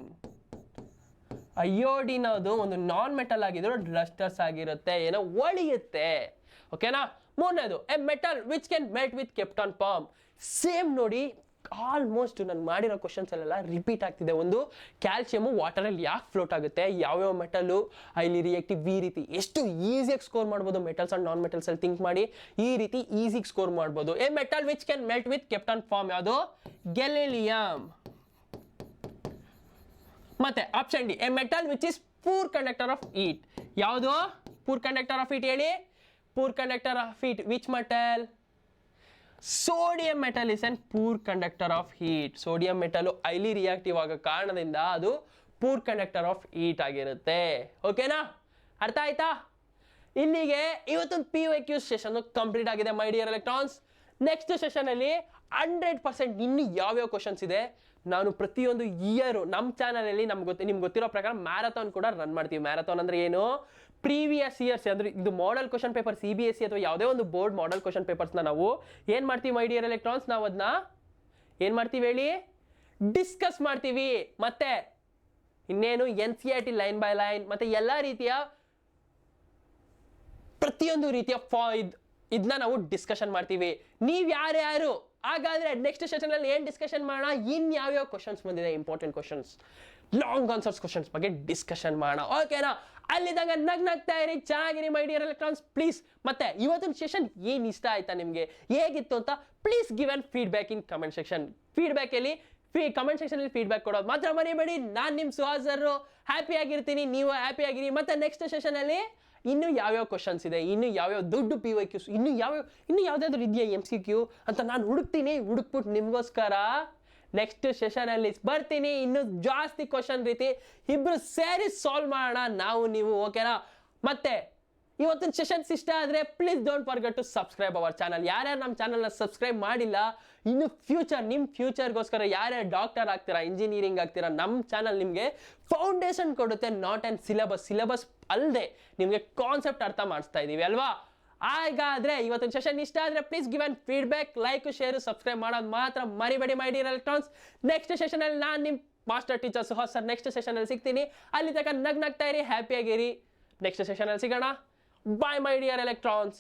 ಅದು ಒಂದು ನಾನ್ ಮೆಟಲ್ ಆಗಿದ್ರು ಲಸ್ಟರ್ಸ್ ಆಗಿರುತ್ತೆ, ಹೊಳೆಯುತ್ತೆ. ಓಕೆನಾ? ಮೂರನೇದು a metal which can melt with kept on palm. Same ನೋಡಿ, ಆಲ್ಮೋಸ್ಟ್ ನಾನು ಮಾಡಿರೋ ಕ್ವಶನ್ಸ್ ಅಲ್ಲೆಲ್ಲ ರಿಪೀಟ್ ಆಗ್ತಿದೆ. ಒಂದು, ಕ್ಯಾಲ್ಸಿಯಮು ವಾಟರಲ್ಲಿ ಯಾಕೆ ಫ್ಲೋಟ್ ಆಗುತ್ತೆ, ಯಾವ್ಯಾವ ಮೆಟಲು ಇಲ್ಲಿ ರಿಯಾಕ್ಟಿವ್, ಈ ರೀತಿ ಎಷ್ಟು ಈಸಿಯಾಗಿ ಸ್ಕೋರ್ ಮಾಡ್ಬೋದು ಮೆಟಲ್ಸ್ ಅಂಡ್ ನಾನ್ ಮೆಟಲ್ಸ್ ಅಲ್ಲಿ ಥಿಂಕ್ ಮಾಡಿ ಈ ರೀತಿ ಈಸಿಗೆ ಸ್ಕೋರ್ ಮಾಡ್ಬೋದು. A metal which can melt with kept on form ಯಾವುದು, ಗೆಲಿಲಿಯಂ. ಮತ್ತೆ option D, a metal which is poor conductor of heat, ಯಾವುದು ಪೂರ್ ಕಂಡಕ್ಟರ್ ಆಫ್ ಹೀಟ್ ಹೇಳಿ, poor conductor of heat which metal, sodium metal is an poor conductor of heat. Sodium metal highly reactive ಆಗೋ ಕಾರಣದಿಂದ ಅದು poor conductor of heat ಆಗಿರುತ್ತೆ. ಓಕೆನಾ, ಅರ್ಥ ಆಯ್ತಾ? ಇಲ್ಲಿಗೆ ಇವತ್ತೊಂದು PYQ ಸೆಷನ್ ಕಂಪ್ಲೀಟ್ ಆಗಿದೆ ಮೈ ಡಿಯರ್ ಎಲೆಕ್ಟ್ರಾನ್ಸ್. ನೆಕ್ಸ್ಟ್ ಸೆಷನ್ ಅಲ್ಲಿ 100% ಇನ್ನು ಯಾವ್ಯಾವ ಕ್ವಶನ್ಸ್ ಇದೆ ನಾನು ಪ್ರತಿಯೊಂದು ಇಯರ್ ನಮ್ಮ ಚಾನಲ್ ಅಲ್ಲಿ ನಿಮ್ಗೆ ಗೊತ್ತಿರೋ ಪ್ರಕಾರ ಮ್ಯಾರಥಾನ್ ಕೂಡ ರನ್ ಮಾಡ್ತೀವಿ. ಮ್ಯಾರಥಾನ್ ಅಂದ್ರೆ ಏನು, ಪ್ರೀವಿಯಸ್ ಇಯರ್ಸ್ ಅಂದ್ರೆ ಇದು ಮಾಡೆಲ್ ಕ್ವಶನ್ ಪೇಪರ್ CBSE ಅಥವಾ ಯಾವುದೇ ಒಂದು ಬೋರ್ಡ್ ಮಾಡೆಲ್ ಕ್ವಶನ್ ಪೇಪರ್ಸ್ನ ನಾವು ಏನ್ ಮಾಡ್ತೀವಿ ಮೈ ಡಿಯರ್ ಎಲೆಕ್ಟ್ರಾನ್ಸ್, ನಾವು ಅದನ್ನ ಏನ್ ಮಾಡ್ತೀವಿ ಹೇಳಿ, ಡಿಸ್ಕಸ್ ಮಾಡ್ತೀವಿ. ಮತ್ತೆ ಇನ್ನೇನು NCERT ಲೈನ್ ಬೈ ಲೈನ್ ಮತ್ತೆ ಎಲ್ಲ ರೀತಿಯ ಪ್ರತಿಯೊಂದು ರೀತಿಯ ಇದನ್ನ ನಾವು ಡಿಸ್ಕಷನ್ ಮಾಡ್ತೀವಿ. ನೀವ್ ಯಾರ್ಯಾರು ಹಾಗಾದ್ರೆ ನೆಕ್ಸ್ಟ್ ಸೆಷನ್ ಅಲ್ಲಿ ಏನ್ ಡಿಸ್ಕಷನ್ ಮಾಡೋಣ, ಯಾವ್ಯಾವ ಕ್ವಶನ್ಸ್ ಬಂದಿದೆ important questions, long answers questions ಬಗ್ಗೆ ಡಿಸ್ಕಷನ್ ಮಾಡೋಣ. ಓಕೆನಾ, ಅಲ್ಲಿದ್ದಾಗ ನಗ್ನಗ್ತಾ ಇರಿ, ಚೆನ್ನಾಗಿರಿ ಮೈ ಡಿಯರ್ ಎಲೆಕ್ಟ್ರಾನ್ಸ್ ಪ್ಲೀಸ್. ಮತ್ತೆ ಇವತ್ತಿನ ಸೆಷನ್ ಏನ್ ಇಷ್ಟ ಆಯ್ತಾ ನಿಮ್ಗೆ, ಹೇಗಿತ್ತು ಅಂತ please give an feedback in comment section. Feedback ಅಲ್ಲಿ ಕಮೆಂಟ್ ಸೆಕ್ಷನ್ ಅಲ್ಲಿ ಫೀಡ್ಬ್ಯಾಕ್ ಕೊಡೋದು ಮಾತ್ರ ಮರಿಬೇಡಿ. ನಾನ್ ನಿಮ್ ಸುಹಾಸ್ ಸರ್, ಹ್ಯಾಪಿ ಆಗಿರ್ತೀನಿ, ನೀವು ಹ್ಯಾಪಿ ಆಗಿರಿ. ಮತ್ತೆ ನೆಕ್ಸ್ಟ್ ಸೆಷನ್ ಅಲ್ಲಿ ಇನ್ನು ಯಾವ್ಯಾವ ಕ್ವಶನ್ಸ್ ಇದೆ, ಇನ್ನು ಯಾವ್ಯಾವ ದೊಡ್ಡ PYQs, ಇನ್ನು ಯಾವ್ದಾದ್ರು ಇದೆಯಾ MCQ ಅಂತ ನಾನು ಹುಡುಕ್ಬಿಟ್ಟು ನಿಮ್ಗೋಸ್ಕರ ನೆಕ್ಸ್ಟ್ ಸೆಷನ್ ಅಲ್ಲಿ ಬರ್ತೀನಿ. ಇನ್ನು ಜಾಸ್ತಿ ಕ್ವಶನ್ ರೀತಿ ಇಬ್ರು ಸೇರಿ ಸಾಲ್ವ್ ಮಾಡೋಣ ನಾವು ನೀವು. ಓಕೆನಾ, ಮತ್ತೆ ಇವತ್ತಿನ ಸೆಷನ್ಸ್ ಇಷ್ಟ ಆದ್ರೆ please don't forget to subscribe our channel. ಯಾರ್ಯಾರು ನಮ್ಮ ಚಾನಲ್ನ ಸಬ್ಸ್ಕ್ರೈಬ್ ಮಾಡಿಲ್ಲ, ಇನ್ನು ನಿಮ್ಮ ಫ್ಯೂಚರ್ಗೋಸ್ಕರ ಯಾರ್ಯಾರು ಡಾಕ್ಟರ್ ಆಗ್ತೀರಾ, ಇಂಜಿನಿಯರಿಂಗ್ ಆಗ್ತೀರಾ, ನಮ್ಮ ಚಾನಲ್ ನಿಮಗೆ ಫೌಂಡೇಶನ್ ಕೊಡುತ್ತೆ, ನಾಟ್ ಆ್ಯಂಡ್ ಸಿಲೆಬಸ್ ಅಲ್ಲದೆ ನಿಮಗೆ ಕಾನ್ಸೆಪ್ಟ್ ಅರ್ಥ ಮಾಡಿಸ್ತಾ ಇದೀವಿ ಅಲ್ವಾ. ಹಾಗಾದ್ರೆ ಇವತ್ತಿನ ಸೆಷನ್ ಇಷ್ಟ ಆದ್ರೆ please give an feedback, like, share, subscribe ಮಾಡೋದು ಮಾತ್ರ ಮರಿಬೇಡಿ ಮೈ ಡಿಯರ್ ಎಲೆಕ್ಟ್ರಾನ್ಸ್. ನೆಕ್ಸ್ಟ್ ಸೆಷನ್ ಅಲ್ಲಿ ನಾನು ನಿಮ್ಮ master teacher Suhas sir next session ಅಲ್ಲಿ ಸಿಗ್ತೀನಿ. ಅಲ್ಲಿ ತನಕ ನಗ್ನಗ್ತಾ ಇರಿ, ಹ್ಯಾಪಿ ಆಗಿರಿ. ನೆಕ್ಸ್ಟ್ ಸೆಷನ್ ಅಲ್ಲಿ ಸಿಗೋಣ. ಬಾಯ್ ಮೈ ಡಿಯರ್ ಎಲೆಕ್ಟ್ರಾನ್ಸ್.